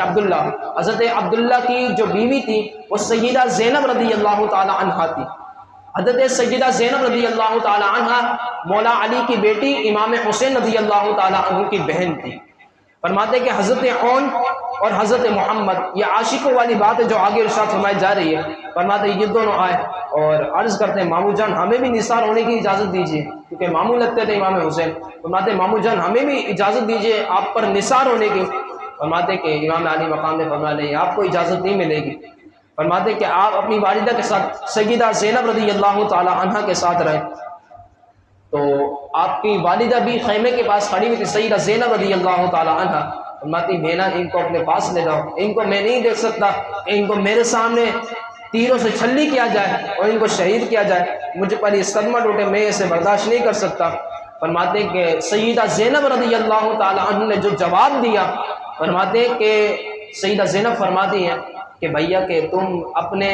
عبداللہ کی جو بیوی تھی وہ سیدہ زینب رضی اللہ تعالی عنہا تھی۔ حضرت سیدہ زینب رضی اللہ تعالی عنہا مولا علی کی بیٹی امام حسین رضی اللہ تعالی عنہ کی بہن تھی۔ فرماتے کہ حضرت عون اور حضرت محمد، یہ عاشقوں والی بات ہے جو آگے ارشاد فرمائی جا رہی ہے۔ فرماتے یہ دونوں آئے اور عرض کرتے ہیں مامو جان ہمیں بھی نثار ہونے کی اجازت دیجیے، کیونکہ مامو لگتے تھے امام حسین۔ فرماتے مامو جان ہمیں بھی اجازت دیجیے آپ پر نثار ہونے کی۔ فرماتے کہ امام علی مقام نے فرمایا نہیں، آپ کو اجازت نہیں ملے گی۔ فرماتے کہ آپ اپنی والدہ کے ساتھ سیدہ زینب رضی اللہ تعالی عنہا کے ساتھ رہے۔ تو آپ کی والدہ بھی خیمے کے پاس کھڑی ہوئی تھی، سیدہ زینب رضی اللہ تعالی عنہ، فرماتی بہنا ان کو اپنے پاس لے جاؤ، ان کو میں نہیں دیکھ سکتا کہ ان کو میرے سامنے تیروں سے چھلی کیا جائے اور ان کو شہید کیا جائے، مجھے پر یہ صدمہ ٹوٹے، میں اسے برداشت نہیں کر سکتا۔ فرماتے کہ سیدہ زینب رضی اللہ تعالی عنہ نے جو جواب دیا، فرماتے کہ سیدہ زینب فرماتی ہیں کہ بھیا کہ تم اپنے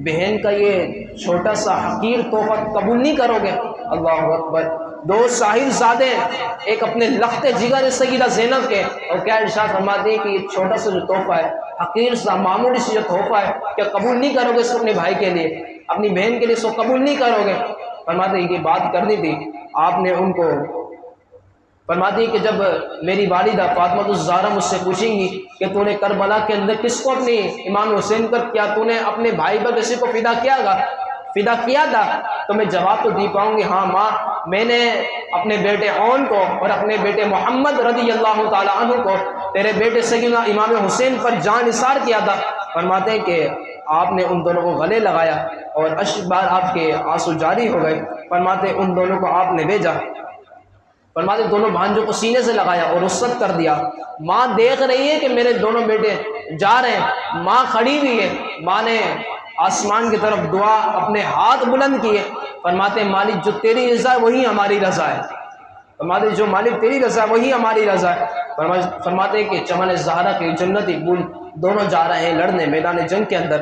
بہن کا یہ چھوٹا سا حقیر تحفہ قبول نہیں کرو گے؟ اللہ اکبر، دو صاحب زادے، ایک اپنے لخت جگر سیدہ زینب کے، اور کیا ارشاد فرماتی ہے کہ یہ چھوٹا سا جو تحفہ ہے، حقیر سا معمولی سی جو تحفہ ہے، کیا قبول نہیں کرو گے اس کو اپنے بھائی کے لیے، اپنی بہن کے لیے اس کو قبول نہیں کرو گے؟ فرماتے ہیں کہ بات کرنی تھی، آپ نے ان کو فرماتی کہ جب میری والدہ فاطمہ الزہرا مجھ سے پوچھیں گی کہ تو نے کربلا کے اندر کس کو اپنی امام حسین پر، کیا تو نے اپنے بھائی پر کسی کو فدا کیا تھا، تو میں جواب تو دی پاؤں گی ہاں ماں، میں نے اپنے بیٹے اون کو اور اپنے بیٹے محمد رضی اللہ تعالی عنہ کو تیرے بیٹے سیدنا امام حسین پر جان نثار کیا تھا۔ فرماتے ہیں کہ آپ نے ان دونوں کو گلے لگایا اور اشک بار آپ کے آنسو جاری ہو گئے۔ فرماتے ان دونوں کو آپ نے بھیجا، فرماتے دونوں بھانجوں کو سینے سے لگایا اور رخصت کر دیا۔ ماں دیکھ رہی ہے کہ میرے دونوں بیٹے جا رہے ہیں، ماں کھڑی ہوئی ہے، ماں نے آسمان کی طرف دعا اپنے ہاتھ بلند کیے، فرماتے مالک جو تیری رضا ہے وہی ہماری رضا ہے، فرماتے جو مالک تیری رضا ہے وہی ہماری رضا ہے۔ فرماتے کہ چمن زہرا کے جنتی پھول دونوں جا رہے ہیں لڑنے میدان جنگ کے اندر۔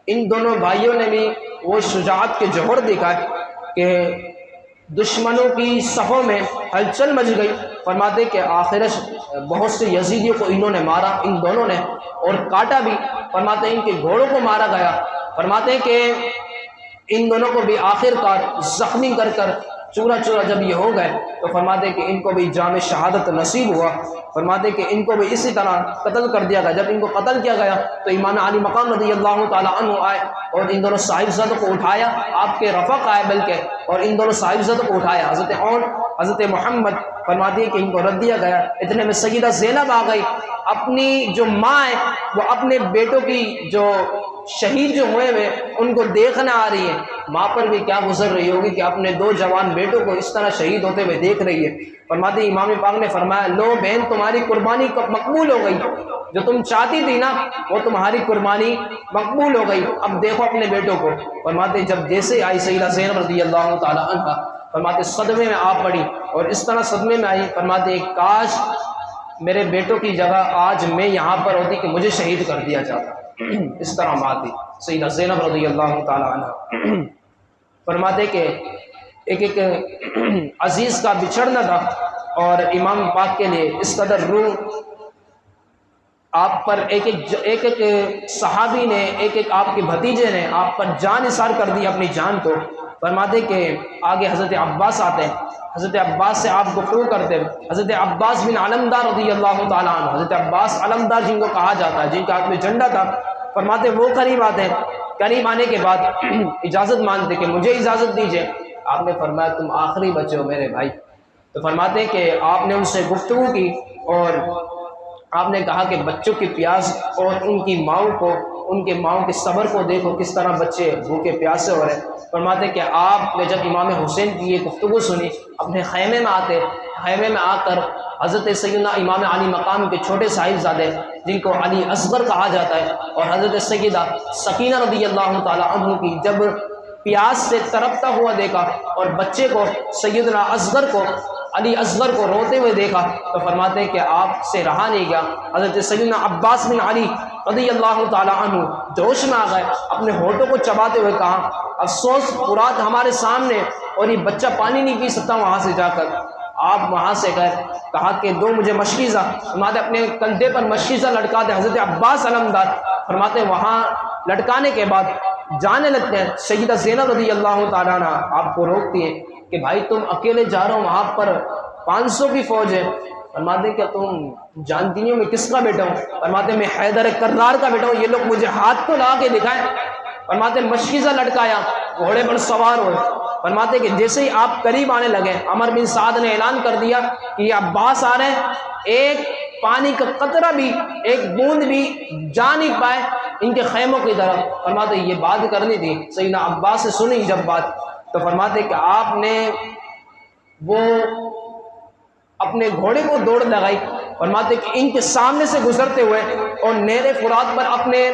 ان دونوں بھائیوں نے بھی وہ شجاعت کے جوہر دکھائے کہ دشمنوں کی صفوں میں ہلچل مچ گئی۔ فرماتے کہ آخر بہت سے یزیدیوں کو انہوں نے مارا، ان دونوں نے، اور کاٹا بھی۔ فرماتے ان کے گھوڑوں کو مارا گیا۔ فرماتے کہ ان دونوں کو بھی آخر کار زخمی کر چورا جب یہ ہو گئے تو فرماتے کہ ان کو بھی جام شہادت نصیب ہوا۔ فرماتے کہ ان کو بھی اسی طرح قتل کر دیا گیا۔ جب ان کو قتل کیا گیا تو امام علی مقام رضی اللہ تعالی عنہ آئے اور ان دونوں صاحبزادوں کو اٹھایا، آپ کے رفق آئے بلکہ، اور ان دونوں صاحبزادوں کو اٹھایا، حضرت اون، حضرت محمد۔ فرماتی کہ ان کو رد دیا گیا۔ اتنے میں سیدہ زینب آ گئی، اپنی جو ماں ہے وہ اپنے بیٹوں کی جو شہید جو ہوئے ان کو دیکھنا آ رہی ہے۔ ماں پر بھی کیا گزر رہی ہوگی کہ اپنے دو جوان بیٹوں کو اس طرح شہید ہوتے ہوئے دیکھ رہی ہے۔ فرماتی امام پاک نے فرمایا لو بہن تمہاری قربانی مقبول ہو گئی، جو تم چاہتی تھی نا وہ تمہاری قربانی مقبول ہو گئی، اب دیکھو اپنے بیٹوں کو۔ فرماتے جب جیسے آئی سیدہ زینب رضی اللہ تعالی عنہ، فرماتے صدمے میں آ پڑی اور اس طرح صدمے میں آئی، فرماتے کاش میرے بیٹوں کی جگہ آج میں یہاں پر ہوتی کہ مجھے شہید کر دیا جاتا۔ اس طرح ماں تھی سیدہ زینب رضی اللہ تعالی عنہ۔ فرماتے کہ ایک عزیز کا بچھڑنا تھا اور امام پاک کے لیے اس قدر روح آپ پر ایک صحابی نے، ایک آپ کے بھتیجے نے آپ پر جان نثار کر دی اپنی جان کو۔ فرماتے کہ آگے حضرت عباس آتے ہیں، حضرت عباس سے آپ گفتگو کرتے ہیں، حضرت عباس بن علمدار رضی اللہ تعالیٰ عنہ، حضرت عباس علمدار جن کو کہا جاتا ہے، جن کے ہاتھ میں جھنڈا تھا۔ فرماتے وہ قریب آتے ہیں، قریب آنے کے بعد اجازت مانگتے کہ مجھے اجازت دیجیے۔ آپ نے فرمایا تم آخری بچے ہو میرے بھائی۔ تو فرماتے کہ آپ نے ان سے گفتگو کی اور آپ نے کہا کہ بچوں کی پیاس اور ان کی ماؤں کو، ان کے ماؤں کے صبر کو دیکھو، کس طرح بچے بھوکے پیاسے ہو رہے ہیں۔ فرماتے کہ آپ نے جب امام حسین کی یہ گفتگو سنی، اپنے خیمے میں آتے، خیمے میں آ کر حضرت سیدنا امام علی مقام کے چھوٹے صاحبزادے جن کو علی اصغر کہا جاتا ہے، اور حضرت سیدہ سکینہ رضی اللہ تعالی عنہ کی جب پیاس سے تڑپتا ہوا دیکھا اور بچے کو سیدنا اصغر کو، علی اصغر کو روتے ہوئے دیکھا تو فرماتے ہیں کہ آپ سے رہا نہیں گیا۔ حضرت سیدنا عباس بن علی رضی اللہ تعالی عنہ جوش میں آ گئے، اپنے ہونٹوں کو چباتے ہوئے کہا افسوس فرات ہمارے سامنے اور یہ بچہ پانی نہیں پی سکتا وہاں سے جا کر۔ آپ وہاں سے گئے، کہا کہ دو مجھے مشکیزہ، فرماتے اپنے کندھے پر مشکیزہ لٹکاتے حضرت عباس علمدار، فرماتے وہاں لٹکانے کے بعد جانے لگتے ہیں۔ سیدہ زینب رضی اللہ تعالیٰ عنہ آپ کو روکتی ہیں کہ بھائی تم اکیلے جا رہے ہو، وہاں پر 500 کی فوج ہے۔ فرماتے ہیں کہ تم جانتی نہیں ہو میں کس کا بیٹا ہوں؟ فرماتے ہیں میں حیدر کرار کا بیٹا ہوں، یہ لوگ مجھے ہاتھ تو لگا کے دکھائیں۔ فرماتے ہیں مشکیزہ لٹکایا، گھوڑے پر سوار ہوئے۔ فرماتے کہ جیسے ہی آپ قریب آنے لگے، عمر بن سعد نے اعلان کر دیا کہ یہ عباس آ رہے ہیں، ایک پانی کا قطرہ بھی، ایک بوند بھی جا نہیں پائے ان کے خیموں کی طرف۔ فرماتے یہ بات کرنی تھی، سیدنا عباس سے سنی جب بات تو فرماتے کہ آپ نے وہ اپنے گھوڑے کو دوڑ لگائی، فرماتے کہ ان کے سامنے سے گزرتے ہوئے اور نہر فرات پر اپنے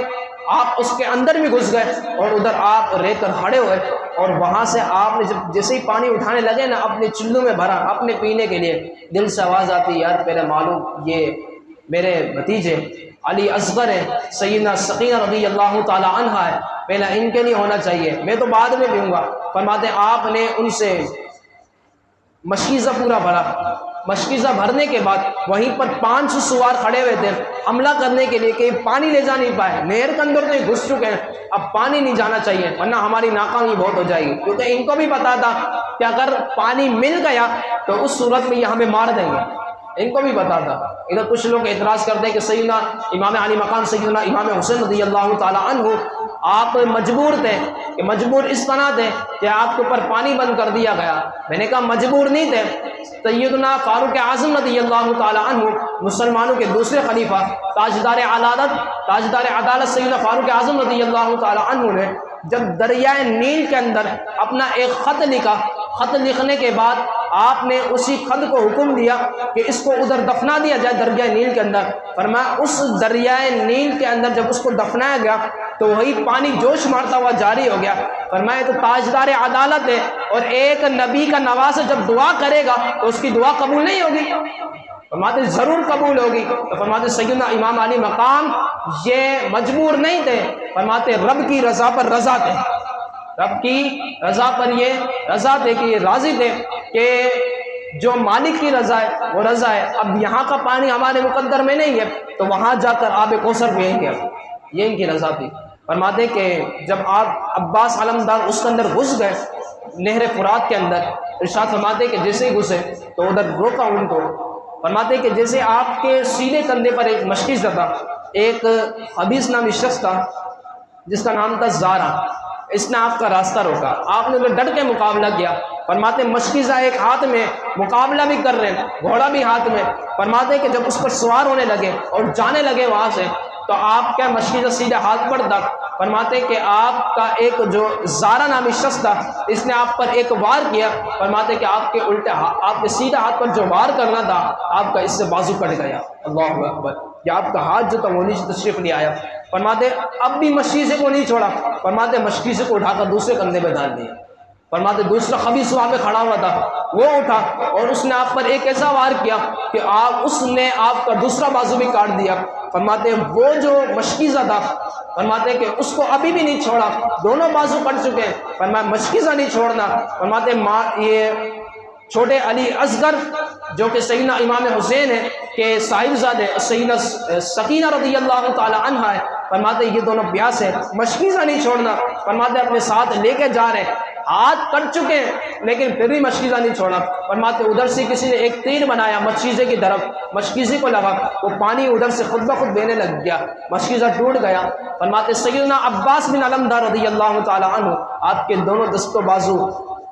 آپ اس کے اندر بھی گھس گئے، اور ادھر آپ رہ کر کھڑے ہوئے، اور وہاں سے آپ نے جب جیسے ہی پانی اٹھانے لگے نا اپنے چلو میں بھرا اپنے پینے کے لیے، دل سے آواز آتی یار پہلے معلوم یہ میرے بھتیجے علی اصغر ہے، سیدنا سقینہ رضی اللہ تعالی عنہا ہے، پہلا ان کے لیے ہونا چاہیے، میں تو بعد میں پیوں گا۔ فرماتے آپ نے ان سے مشکیزہ پورا بھرا، مشکیزہ بھرنے کے بعد وہیں پر 500 سوار کھڑے ہوئے تھے حملہ کرنے کے لیے کہ پانی لے جا نہیں پائے، نہر کے اندر تو یہ گھس چکے ہیں، اب پانی نہیں جانا چاہیے ورنہ ہماری ناکامی بہت ہو جائے گی، کیونکہ ان کو بھی پتا تھا کہ اگر پانی مل گیا تو اس صورت میں یہ ہمیں مار دیں گے، ان کو بھی پتا تھا۔ ادھر کچھ لوگ اعتراض کرتے ہیں کہ سیدنا امام علی مقام سیدنا امام حسین رضی اللہ تعالی عنہ آپ مجبور تھے، کہ مجبور اس طرح تھے کہ آپ کے اوپر پانی بند کر دیا گیا۔ میں نے کہا مجبور نہیں تھے، سیدنا فاروق اعظم رضی اللہ تعالی عنہ مسلمانوں کے دوسرے خلیفہ تاجدار عدالت سیدنا فاروق اعظم رضی اللہ تعالی عنہ نے جب دریائے نیل کے اندر اپنا ایک خط لکھا، خط لکھنے کے بعد آپ نے اسی خط کو حکم دیا کہ اس کو ادھر دفنا دیا جائے دریائے نیل کے اندر۔ فرمایا اس دریائے نیل کے اندر جب اس کو دفنایا گیا تو وہی پانی جوش مارتا ہوا جاری ہو گیا۔ فرمایا تو تاجدار عدالت ہے اور ایک نبی کا نواسہ جب دعا کرے گا تو اس کی دعا قبول نہیں ہوگی؟ فرماتے ضرور قبول ہوگی۔ تو فرماتے سیدنا امام علی مقام یہ مجبور نہیں تھے، فرماتے رب کی رضا پر رضا تھے، رب کی رضا پر یہ رضا تھے کہ یہ راضی تھے کہ جو مالک کی رضا ہے وہ رضا ہے، اب یہاں کا پانی ہمارے مقدر میں نہیں ہے تو وہاں جا کر آب کوثر پئیں گے، یہ ان کی رضا تھی۔ فرماتے کہ جب آپ عباس علمدار اس کے اندر گھس گئے نہر فرات کے اندر، ارشاد فرماتے کہ جیسے ہی گھسے تو ادھر روکا ان کو، فرماتے کہ جیسے آپ کے سیدھے کندھے پر ایک مشکیزہ تھا، ایک خبیث نامی شخص تھا جس کا نام تھا زارا، اس نے آپ کا راستہ روکا، آپ نے ادھر ڈٹ کے مقابلہ کیا۔ فرماتے مشکیزہ ایک ہاتھ میں مقابلہ بھی کر رہے ہیں، گھوڑا بھی ہاتھ میں، فرماتے کہ جب اس پر سوار ہونے لگے اور جانے لگے وہاں سے تو آپ کا مشکیزہ سیدھے ہاتھ پر تھا۔ فرماتے کہ آپ کا ایک جو زارا نامی شخص تھا اس نے آپ پر ایک وار کیا، فرماتے کہ آپ کے الٹے آپ کے سیدھے ہاتھ پر جو وار کرنا تھا آپ کا اس سے بازو کٹ گیا۔ اللہ اکبر، یہ آپ کا ہاتھ جو تھا وہ نیچے تشریف لے آیا۔ فرماتے اب بھی مشکیزے کو نہیں چھوڑا، فرماتے مشکیزے کو اٹھا کر دوسرے کندھے پہ ڈال دیا۔ فرماتے دوسرا خبیث وہاں پہ کھڑا ہوا تھا، وہ اٹھا اور اس نے آپ پر ایک ایسا وار کیا کہ اس نے آپ کا دوسرا بازو بھی کاٹ دیا۔ فرماتے وہ جو مشکیزہ تھا فرماتے کہ اس کو ابھی بھی نہیں چھوڑا، دونوں بازو کٹ چکے ہیں، فرمایا مشکیزہ نہیں چھوڑنا۔ فرماتے یہ چھوٹے علی اصغر جو کہ سیدنا امام حسین ہے کہ صاحبزادے سیدنا سکینہ رضی اللہ تعالی عنہا ہے، فرماتے یہ دونوں پیاس ہے، مشکیزہ نہیں چھوڑنا۔ فرماتے اپنے ساتھ لے کے جا رہے، ہاتھ کٹ چکے ہیں لیکن پھر بھی مشکیزہ نہیں چھوڑا۔ فرماتے ادھر سے کسی نے ایک تیر بنایا مشکیزے کی طرف، مشکیزے کو لگا، وہ پانی ادھر سے خود بخود دینے لگ گیا، مشکیزہ ٹوٹ گیا۔ فرماتے سیدنا عباس بن علمدار رضی اللہ تعالی عنہ آپ کے دونوں دست و بازو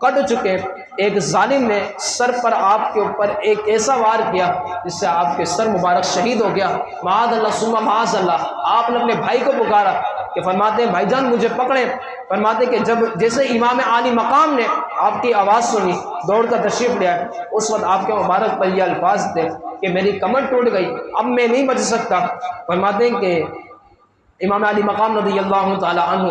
کٹ چکے، ایک ظالم نے سر پر آپ کے اوپر ایک ایسا وار کیا جس سے آپ کے سر مبارک شہید ہو گیا۔ معاذ اللہ ثم معاذ اللہ، آپ نے اپنے بھائی کو پکارا کہ فرماتے ہیں بھائی جان مجھے پکڑیں۔ فرماتے کہ جب جیسے امام عالی مقام نے آپ کی آواز سنی دوڑ کر تشریف لے آئے، اس وقت آپ کے مبارک پر یہ الفاظ تھے کہ میری کمر ٹوٹ گئی، اب میں نہیں بچ سکتا۔ فرماتے ہیں کہ امام علی مقام رضی اللہ تعالی عنہ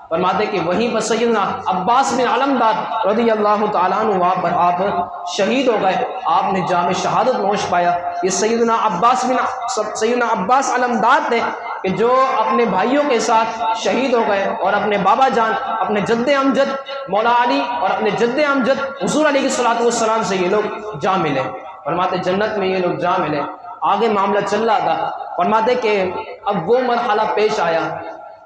فرماتے کہ وہیں پر سیدنا عباس بن علمدار رضی اللہ تعالیٰ عنہ وہاں پر آپ شہید ہو گئے، آپ نے جام شہادت نوش پایا۔ یہ سیدنا عباس علمدار تھے کہ جو اپنے بھائیوں کے ساتھ شہید ہو گئے اور اپنے بابا جان اپنے جد امجد مولا علی اور اپنے جد امجد حضور علیہ الصلوۃ سے یہ لوگ جا ملے۔ فرماتے جنت میں یہ لوگ جا ملے۔ آگے معاملہ چل رہا تھا، فرماتے کہ اب وہ مرحلہ پیش آیا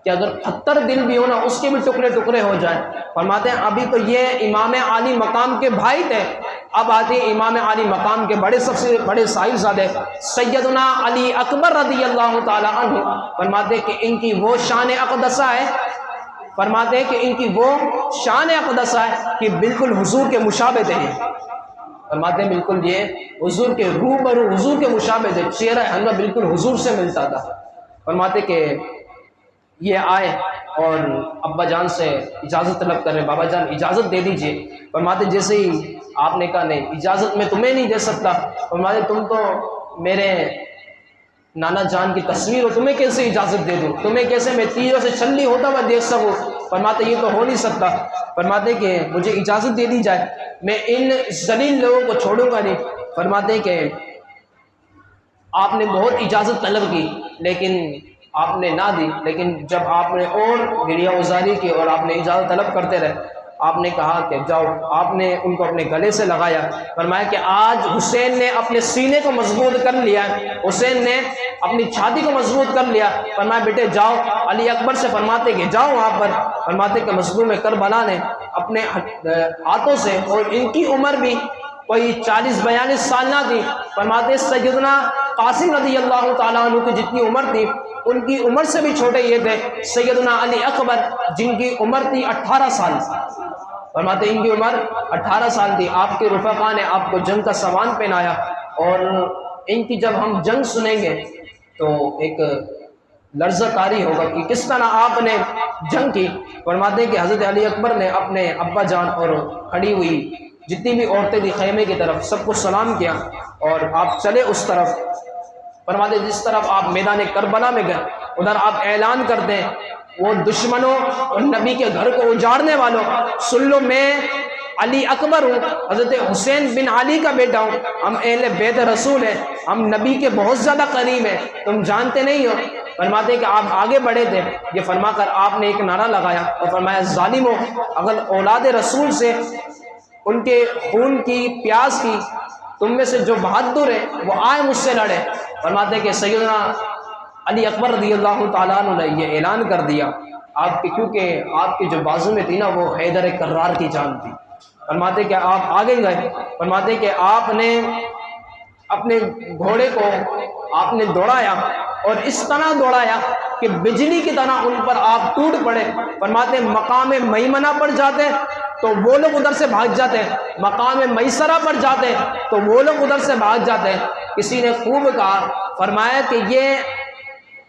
کہ اگر 70 دل بھی ہونا اس کے بھی ٹکڑے ٹکڑے ہو جائیں۔ فرماتے ہیں ابھی تو یہ امام عالی مقام کے بھائی تھے، اب آتے ہیں امام عالی مقام کے سب سے بڑے صاحبزادے سیدنا علی اکبر رضی اللہ تعالی عنہ۔ فرماتے کہ ان کی وہ شان اقدسہ ہے، فرماتے کہ ان کی وہ شان اقدسہ ہے کہ بالکل حضور کے مشابہ تھے۔ فرماتے ہیں بالکل یہ حضور کے روبرو حضور کے مشابہ تھے، چہرہ انور بالکل حضور سے ملتا تھا۔ فرماتے کہ یہ آئے اور ابا جان سے اجازت طلب کر رہے ہیں، بابا جان اجازت دے دیجئے۔ فرماتے جیسے ہی آپ نے کہا نہیں اجازت میں تمہیں نہیں دے سکتا، فرماتے تم تو میرے نانا جان کی تصویر ہو، تمہیں کیسے اجازت دے دوں، تمہیں کیسے میں تیروں سے چھلنی ہوتا ہوا دیکھ سکوں؟ فرماتے یہ تو ہو نہیں سکتا۔ فرماتے کہ مجھے اجازت دے دی جائے، میں ان ذلیل لوگوں کو چھوڑوں گا نہیں۔ فرماتے کہ آپ نے بہت اجازت طلب کی لیکن آپ نے نہ دی، لیکن جب آپ نے اور گریہ وزاری کی اور آپ نے اجازت طلب کرتے رہے، آپ نے کہا کہ جاؤ، آپ نے ان کو اپنے گلے سے لگایا، فرمایا کہ آج حسین نے اپنے سینے کو مضبوط کر لیا، حسین نے اپنی چھاتی کو مضبوط کر لیا۔ فرمایا بیٹے جاؤ، علی اکبر سے فرماتے کہ جاؤ وہاں پر۔ فرماتے کہ مظلوم کربلا نے اپنے ہاتھوں سے، اور ان کی عمر بھی کوئی 40-42 سال نہ تھی، فرماتے سیدنا قاسم رضی اللہ تعالیٰ عنہ کی جتنی عمر تھی ان کی عمر سے بھی چھوٹے یہ تھے سیدنا علی اکبر، جن کی عمر تھی 18 سال۔ فرماتے ان کی عمر 18 سال تھی، آپ کے رفقا نے آپ کو جنگ کا سامان پہنایا، اور ان کی جب ہم جنگ سنیں گے تو ایک لرزہ طاری ہوگا کہ کس طرح آپ نے جنگ کی۔ فرماتے ہیں کہ حضرت علی اکبر نے اپنے ابا جان اور کھڑی ہوئی جتنی بھی عورتیں تھی خیمے کی طرف سب کو سلام کیا، اور آپ چلے اس طرف۔ فرماتے جس طرف آپ میدان کربلا میں گئے ادھر آپ اعلان کر دیں وہ دشمنوں اور نبی کے گھر کو اجاڑنے والوں، سن لو میں علی اکبر ہوں، حضرت حسین بن علی کا بیٹا ہوں، ہم اہل بیت رسول ہیں، ہم نبی کے بہت زیادہ قریب ہیں، تم جانتے نہیں ہو۔ فرماتے کہ آپ آگے بڑھے تھے، یہ فرما کر آپ نے ایک نعرہ لگایا اور فرمایا ظالموں، اگر اولاد رسول سے ان کے خون کی پیاس کی تم میں سے جو بہادر ہے وہ آئے مجھ سے لڑے۔ فرماتے کہ سیدنا علی اکبر رضی اللہ تعالیٰ عنہ نے یہ اعلان کر دیا آپ کی، کیونکہ آپ کی جو بازو میں تھی نا وہ حیدر کرار کی جان تھی۔ فرماتے کہ آپ آگے گئے، فرماتے کہ آپ نے اپنے گھوڑے کو آپ نے دوڑایا اور اس طرح دوڑایا کہ بجلی کی طرح ان پر آپ ٹوٹ پڑے۔ فرماتے مقام میمنہ پر جاتے تو وہ لوگ ادھر سے بھاگ جاتے، مقام میسرہ پر جاتے تو وہ لوگ ادھر سے بھاگ جاتے۔ کسی نے خوب کہا، فرمایا کہ یہ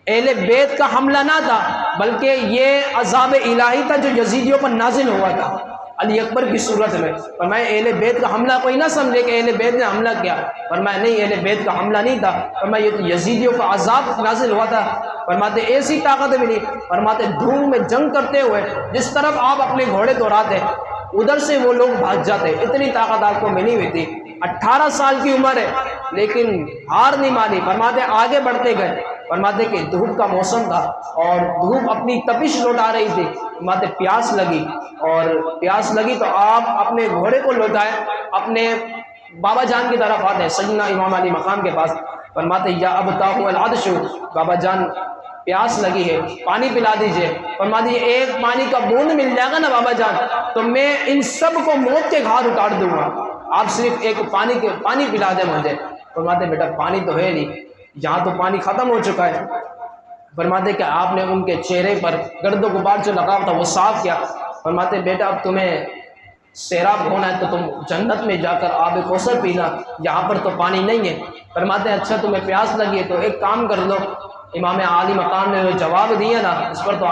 اہل بیت کا حملہ نہ تھا بلکہ یہ عذاب الہی تھا جو یزیدیوں پر نازل ہوا تھا علی اکبر کی صورت میں۔ فرمایا اہل بیت کا حملہ کوئی نہ سمجھے کہ اہل بیت نے حملہ کیا، فرمایا نہیں اہل بیت کا حملہ نہیں تھا، فرمایا یہ تو یزیدیوں کا عذاب نازل ہوا تھا۔ فرماتے ایسی طاقت ملی، فرماتے دھوم میں جنگ کرتے ہوئے جس طرف آپ اپنے گھوڑے دوڑاتے ادھر سے وہ لوگ بھاگ جاتے، اتنی طاقت آپ کو ملی ہوئی تھی۔ 18 سال کی عمر ہے لیکن ہار نہیں مانی، فرماتے آگے بڑھتے گئے۔ فرماتے کہ دھوپ کا موسم تھا اور دھوپ اپنی تپش لوٹا رہی تھی، فرماتے پیاس لگی، اور پیاس لگی تو آپ اپنے گھوڑے کو لوٹائے اپنے بابا جان کی طرف آتے سیدنا امام علی مقام کے پاس۔ فرماتے یا ابتاہ العطش، بابا جان پیاس لگی ہے پانی پلا دیجئے۔ فرما دیجئے ایک پانی کا بوند مل جائے گا نا بابا جان تو میں ان سب کو موت کے گھاٹ اتار دوں گا، آپ صرف ایک پانی پلا دیں مجھے۔ فرماتے بیٹا پانی تو ہے نہیں، یہاں تو پانی ختم ہو چکا ہے۔ فرماتے کہ آپ نے ان کے چہرے پر گرد و غبار جو لگا تھا وہ صاف کیا۔ فرماتے بیٹا اب تمہیں سیراب ہونا ہے تو تم جنت میں جا کر آب کوثر پینا، یہاں پر تو پانی نہیں ہے۔ فرماتے اچھا تمہیں پیاس لگی ہے تو ایک کام کر لو، امام عالی مقام نے جو جواب دیا نا اس پر تو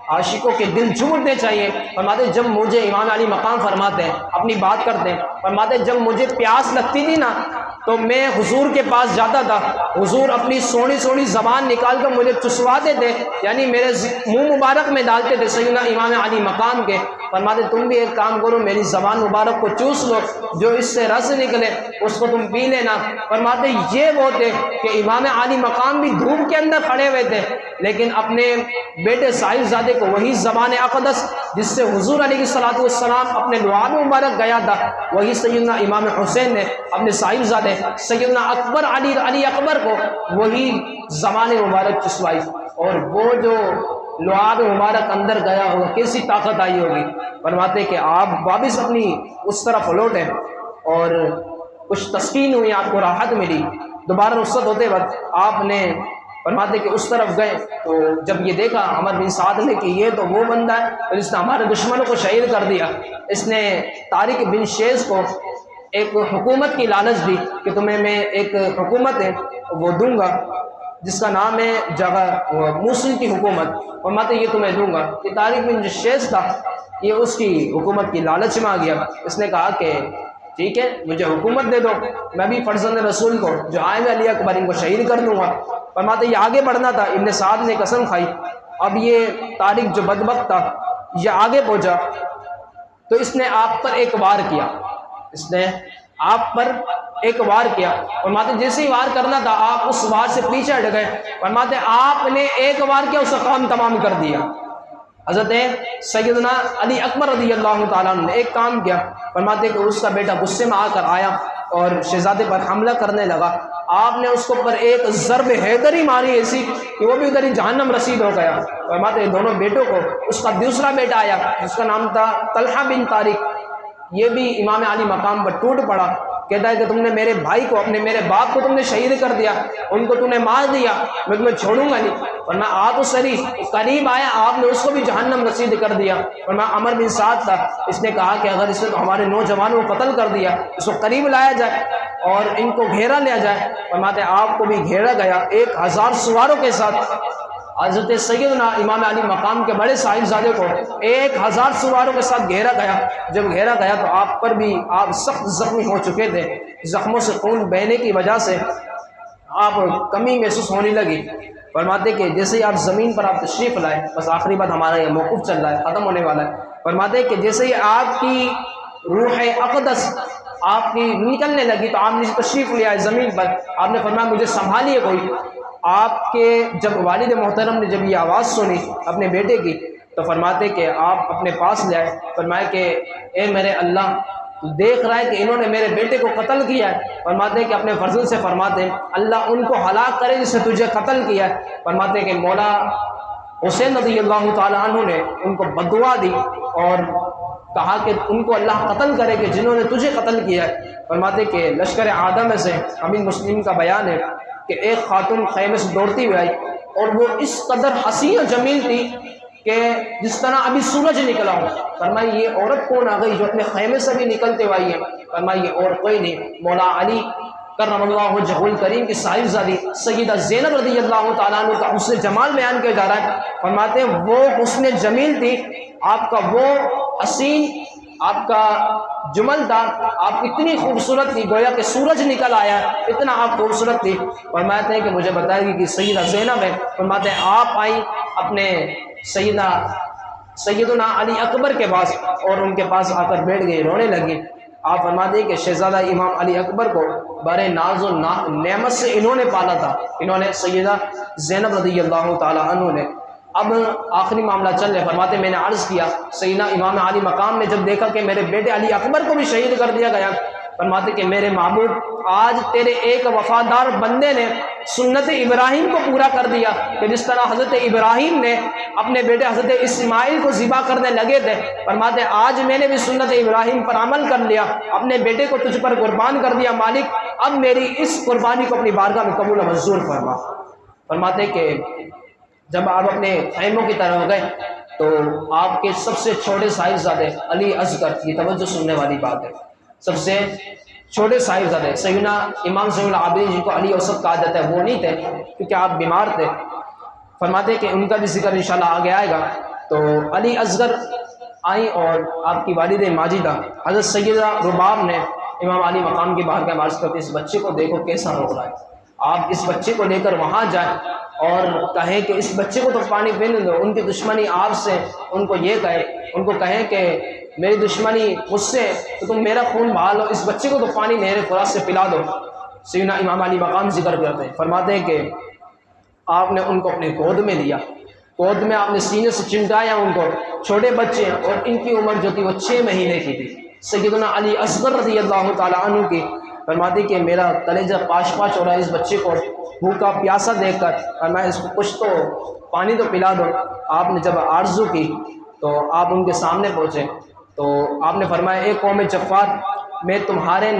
عاشقوں کے دل جھوم اٹھنے چاہیے۔ فرماتے جب مجھے امام علی مقام فرماتے ہیں اپنی بات کرتے ہیں، فرماتے جب مجھے پیاس لگتی تھی نا تو میں حضور کے پاس جاتا تھا، حضور اپنی سونی سونی زبان نکال کر مجھے چسواتے تھے، یعنی میرے منہ مبارک میں ڈالتے تھے سیدنا امام علی مقام کے۔ فرماتے تم بھی ایک کام کرو میری زبان مبارک کو چوس لو، جو اس سے رس نکلے اس کو تم پی لینا۔ فرماتے یہ وہ تھے کہ امام علی مقام بھی دھوپ کے اندر کھڑے ہوئے تھے لیکن اپنے بیٹے صاحب زادے کو وہی زبان اقدس جس سے حضور علیہ الصلوۃ والسلام اپنے لعاب مبارک گیا تھا، وہی سیدنا امام حسین نے اپنے صاحب زادے سیدنا اکبر علی اکبر کو وہی زبان مبارک چسوائی، اور وہ جو لعاب مبارک اندر گیا ہوگا کیسی طاقت آئی ہوگی۔ فرماتے کہ آپ واپس اپنی اس طرف لوٹے اور کچھ تسکین ہوئی، آپ کو راحت ملی۔ دوبارہ رخصت ہوتے وقت آپ نے فرماتے کہ اس طرف گئے تو جب یہ دیکھا عمر بن سعد نے کہ یہ تو وہ بندہ ہے جس نے ہمارے دشمنوں کو شہید کر دیا، اس نے طارق بن شیز کو ایک حکومت کی لالچ دی کہ تمہیں میں ایک حکومت ہے وہ دوں گا، جس کا نام ہے جگہ موصل کی حکومت، فرماتے یہ تمہیں دوں گا۔ یہ طارق بن شیس تھا، یہ اس کی حکومت کی لالچ میں آ گیا، اس نے کہا کہ ٹھیک ہے مجھے حکومت دے دو، میں بھی فرزند رسول کو جو آئے میں علی اکبر ان کو شہید کر دوں گا۔ فرماتے یہ آگے بڑھنا تھا، ابن سعد نے قسم کھائی، اب یہ طارق جو بدبخت تھا یہ آگے پہنچا تو اس نے آپ پر ایک وار کیا، اس نے آپ پر ایک وار کیا۔ فرماتے جیسے ہی وار کرنا تھا آپ اس وار سے پیچھے ہٹ گئے، فرماتے آپ نے ایک وار کیا اس کا کام تمام کر دیا۔ حضرت سیدنا علی اکبر رضی اللہ تعالیٰ عنہ نے ایک کام کیا، فرماتے کہ اس کا بیٹا غصے میں آ کر آیا اور شہزادے پر حملہ کرنے لگا، آپ نے اس کو پر ایک ضرب حیدری ماری ایسی کہ وہ بھی ادھر ہی جہنم رسید ہو گیا۔ فرماتے دونوں بیٹوں کو، اس کا دوسرا بیٹا آیا جس کا نام تھا طلحہ بن طارق، یہ بھی امام علی مقام پر ٹوٹ پڑا، کہتا ہے کہ تم نے میرے بھائی کو، میرے باپ کو تم نے شہید کر دیا، ان کو تم نے مار دیا، میں تمہیں چھوڑوں گا نہیں۔ ورنہ آپ سری قریب آیا، آپ نے اس کو بھی جہنم رسید کر دیا۔ ورنہ عمر بن سعد تھا، اس نے کہا کہ اگر اس نے تو ہمارے نوجوانوں کو قتل کر دیا، اس کو قریب لایا جائے اور ان کو گھیرا لیا جائے۔ فرماتے آپ کو بھی گھیرا گیا 1000 سواروں کے ساتھ۔ حضرت سیدنا امام علی مقام کے بڑے صاحبزادے کو 1000 سواروں کے ساتھ گھیرا گیا۔ جب گھیرا گیا تو آپ پر بھی آپ سخت زخمی ہو چکے تھے، زخموں سے خون بہنے کی وجہ سے آپ کمی محسوس ہونے لگی۔ فرماتے کہ جیسے ہی آپ زمین پر آپ تشریف لائے، بس آخری بات ہمارا یہ موقف چل رہا ہے، ختم ہونے والا ہے۔ فرماتے کہ جیسے ہی آپ کی روح اقدس آپ کی نکلنے لگی تو آپ نے تشریف لیا ہے زمین پر، آپ نے فرمایا مجھے سنبھالیے کوئی۔ آپ کے جب والد محترم نے جب یہ آواز سنی اپنے بیٹے کی تو فرماتے کہ آپ اپنے پاس لے آئے، فرمایا کہ اے میرے اللہ، تو دیکھ رہا ہے کہ انہوں نے میرے بیٹے کو قتل کیا ہے۔ فرماتے کہ اپنے فرزند سے فرماتے اللہ ان کو ہلاک کرے جس نے تجھے قتل کیا ہے۔ فرماتے کہ مولا حسین رضی اللہ تعالیٰ عنہ نے ان کو بددعا دی اور کہا کہ ان کو اللہ قتل کرے کہ جنہوں نے تجھے قتل کیا ہے۔ فرماتے کہ لشکر آدم میں سے امین مسلم کا بیان ہے کہ ایک خاتون خیمے سے دوڑتی ہوئی آئی اور وہ اس قدر حسین و جمیل تھی کہ جس طرح ابھی سورج نکلا ہو۔ فرمائی یہ عورت کون آ گئی جو اپنے خیمے سے بھی نکلتے ہوئی ہے؟ فرمائی یہ اور کوئی نہیں، مولا علی کرم اللہ وجہہ الکریم کی صاحبزادی سیدہ زینب رضی اللہ تعالیٰ عنہ کا حسن جمال بیان کیا جا رہا ہے۔ فرماتے ہیں وہ حسن جمیل تھی، آپ کا وہ حسین، آپ کا جمل تھا، آپ اتنی خوبصورت تھی گویا کہ سورج نکل آیا، اتنا آپ خوبصورت تھی۔ فرماتے ہیں کہ مجھے بتائے گی کہ سیدہ زینب ہے۔ فرماتے ہیں آپ آئی اپنے سیدنا علی اکبر کے پاس اور ان کے پاس آ کر بیٹھ گئی، رونے لگی۔ آپ فرماتے ہیں کہ شہزادہ امام علی اکبر کو بڑے ناز و نعمت سے انہوں نے پالا تھا، انہوں نے سیدہ زینب رضی اللہ تعالیٰ عنہ نے۔ اب آخری معاملہ چل رہے، فرماتے میں نے عرض کیا سیدنا امام علی مقام نے جب دیکھا کہ میرے بیٹے علی اکبر کو بھی شہید کر دیا گیا، فرماتے کہ میرے معبود آج تیرے ایک وفادار بندے نے سنت ابراہیم کو پورا کر دیا کہ جس طرح حضرت ابراہیم نے اپنے بیٹے حضرت اسماعیل کو ذبح کرنے لگے تھے، فرماتے آج میں نے بھی سنت ابراہیم پر عمل کر لیا، اپنے بیٹے کو تجھ پر قربان کر دیا مالک، اب میری اس قربانی کو اپنی بارگاہ میں قبول و منظور فرما۔ فرماتے کہ جب آپ اپنے خیموں کی طرف گئے تو آپ کے سب سے چھوٹے صاحبزادے علی اصغر، یہ توجہ سننے والی بات ہے، سب سے چھوٹے صاحبزادے سیدنا امام زین العابدین جن کو علی اوسط کہا جاتا ہے وہ نہیں تھے کیونکہ آپ بیمار تھے۔ فرماتے کہ ان کا بھی ذکر انشاءاللہ آگے آئے گا۔ تو علی اصغر آئیں اور آپ کی والد ماجدہ حضرت سیدہ رباب نے امام علی مقام کی بارگاہ میں عرض کرتے اس بچے کو دیکھو کیسا رو رہا ہے، آپ اس بچے کو لے کر وہاں جائیں اور کہیں کہ اس بچے کو تو پانی پینے دو، ان کی دشمنی آپ سے، ان کو یہ کہیں، ان کو کہیں کہ میری دشمنی مجھ سے تو تم میرا خون بہا لو، اس بچے کو تو پانی نہر فرات سے پلا دو۔ سیدنا امام علی مقام ذکر کرتے ہیں، فرماتے ہیں کہ آپ نے ان کو اپنے گود میں لیا، گود میں آپ نے سینے سے چمٹایا ان کو، چھوٹے بچے ہیں اور ان کی عمر جو تھی وہ 6 مہینے کی تھی، سیدنا علی اصغر رضی اللہ تعالیٰ عنہ کی۔ فرماتے کہ میرا کلیجہ پاش پاش ہو رہا ہے اس بچے کو بھوکا پیاسا دیکھ کر، اور میں اس کو کچھ تو پانی تو پلا دو۔ آپ نے جب آرزو کی تو آپ ان کے سامنے پہنچے تو آپ نے فرمایا اے قوم جفار، میں تمہارے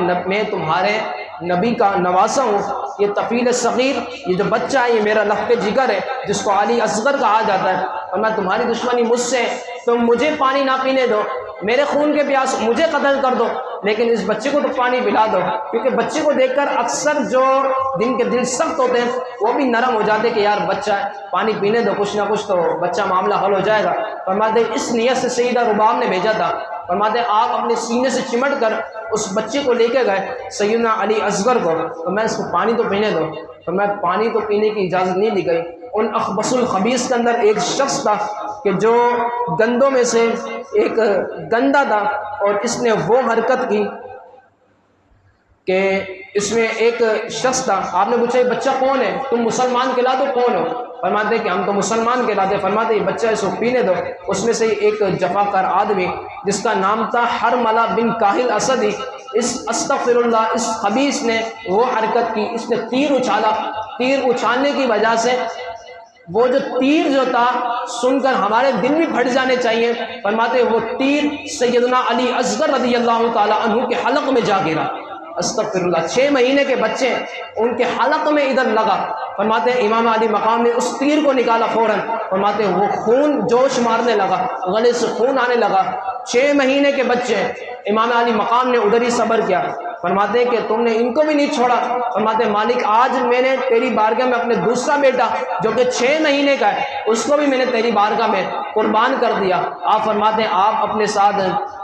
نبی کا نواسا ہوں، یہ طفیل صغیر، یہ جو بچہ ہے یہ میرا لخت جگر ہے جس کو علی اصغر کہا جاتا ہے، اور میں تمہاری دشمنی مجھ سے، تم مجھے پانی نہ پینے دو، میرے خون کے پیاس مجھے قتل کر دو، لیکن اس بچے کو تو پانی پلا دو، کیونکہ بچے کو دیکھ کر اکثر جو جن کے دل سخت ہوتے ہیں وہ بھی نرم ہو جاتے کہ یار بچہ ہے، پانی پینے دو، کچھ نہ کچھ تو بچہ معاملہ حل ہو جائے گا۔ فرماتے اس نیت سے سیدہ رباب نے بھیجا تھا، فرماتے آپ اپنے سینے سے چمٹ کر اس بچے کو لے کے گئے سیدنا علی اصغر کو، تو میں اس کو پانی تو پینے دو، تو میں پانی تو پینے کی اجازت نہیں دی گئی۔ ان اخبث الخبیث کے اندر ایک شخص تھا کہ جو گندوں میں سے ایک گندا تھا، اور اس نے وہ حرکت کی کہ اس میں ایک شخص تھا، آپ نے پوچھا یہ بچہ کون ہے، تم مسلمان کہلاتے ہو، کون ہو؟ فرماتے کہ ہم تو مسلمان کہلاتے۔ فرماتے یہ بچہ اس کو پینے دو۔ اس میں سے ایک جفاکار آدمی جس کا نام تھا حرملہ بن کاہل اسدی، اس استغفر اللہ اس خبیث نے وہ حرکت کی، اس نے تیر اچھالا، تیر اچھالنے کی وجہ سے وہ جو تیر جو تھا سن کر ہمارے دل بھی پھٹ جانے چاہیے، فرماتے وہ تیر سیدنا علی اصغر رضی اللہ تعالی عنہ کے حلق میں جا گرا۔ استغفر اللہ، 6 مہینے کے بچے ان کے حلق میں ادھر لگا۔ فرماتے امام علی مقام نے اس تیر کو نکالا فوراً، فرماتے وہ خون جوش مارنے لگا، گلے سے خون آنے لگا۔ 6 مہینے کے بچے، امام علی مقام نے ادھر ہی صبر کیا۔ فرماتے کہ تم نے ان کو بھی نہیں چھوڑا۔ فرماتے مالک آج میں نے تیری بارگاہ میں اپنے دوسرا بیٹا جو کہ 6 مہینے کا ہے اس کو بھی میں نے تیری بارگاہ میں قربان کر دیا۔ آپ فرماتے ہیں آپ اپنے ساتھ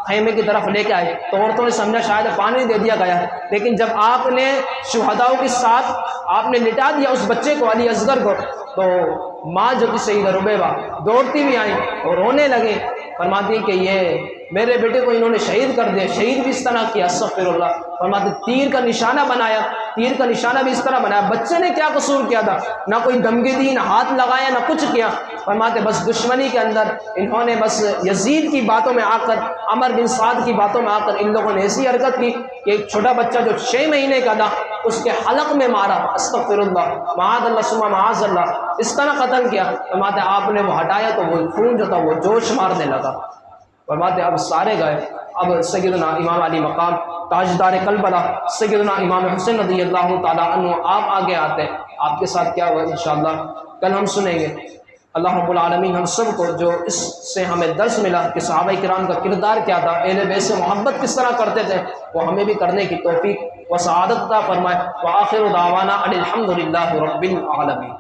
خیمے کی طرف لے کے آئے تو عورتوں نے سمجھا شاید پانی دے دیا گیا ہے، لیکن جب آپ نے شہداؤں کے ساتھ آپ نے لٹا دیا اس بچے کو علی اصغر کو، تو ماں جو کہ سیدہ ربیبہ دوڑتی بھی آئیں اور رونے لگے۔ فرماتی کہ یہ میرے بیٹے کو انہوں نے شہید کر دیا، شہید بھی اس طرح کیا، استغفر اللہ۔ فرماتے تیر کا نشانہ بنایا، تیر کا نشانہ بھی اس طرح بنایا۔ بچے نے کیا قصور کیا تھا؟ نہ کوئی دھمکی دی، نہ ہاتھ لگایا، نہ کچھ کیا۔ فرماتے بس دشمنی کے اندر انہوں نے بس یزید کی باتوں میں آ کر، عمر بن سعد کی باتوں میں آ کر ان لوگوں نے ایسی حرکت کی کہ ایک چھوٹا بچہ جو 6 مہینے کا تھا اس کے حلق میں مارا، استغفر اللہ، معاذ اللہ ثم معاذ اللہ، اس طرح قتل کیا۔ فرماتے آپ نے وہ ہٹایا تو وہ خون جو تھا وہ جوش مارنے لگا۔ فرماتے اب سارے گئے، اب سیدنا امام علی مقام تاجدار کربلا سیدنا امام حسین رضی اللہ تعالیٰ عنہ آپ آگے آتے ہیں۔ آپ کے ساتھ کیا ہوا انشاءاللہ کل ہم سنیں گے۔ اللہ رب العالمین ہم سب کو جو اس سے ہمیں درس ملا کہ صحابہ کرام کا کردار کیا تھا، اہل بیت سے محبت کس طرح کرتے تھے، وہ ہمیں بھی کرنے کی توفیق و سعادت عطا فرمائے۔ وآخر دعوانا ان الحمد للہ رب العالمین۔